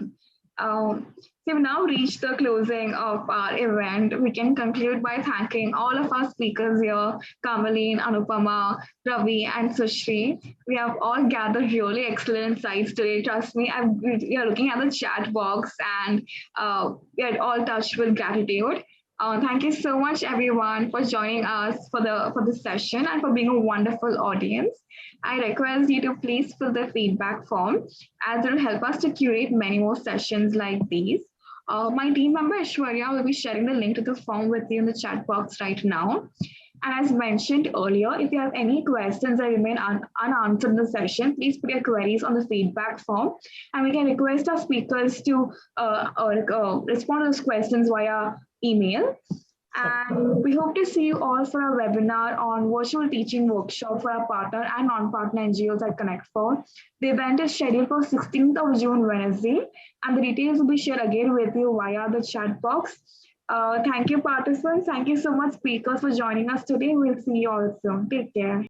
So we've now reached the closing of our event. We can conclude by thanking all of our speakers here, Kamaleen, Anupama, Ravi, and Sushri. We have all gathered really excellent insights today. Trust me, we are looking at the chat box and we are all touched with gratitude. Thank you so much, everyone, for joining us for this session and for being a wonderful audience. I request you to please fill the feedback form, as it will help us to curate many more sessions like these. My team member Aishwarya will be sharing the link to the form with you in the chat box right now. And as mentioned earlier, if you have any questions that remain unanswered in the session, please put your queries on the feedback form, and we can request our speakers to respond to those questions via email. And we hope to see you all for our webinar on virtual teaching workshop for our partner and non-partner NGOs at Connect4. The event is scheduled for 16th of June, Wednesday, and the details will be shared again with you via the chat box. Thank you, participants. Thank you so much, speakers, for joining us today. We'll see you all soon. Take care.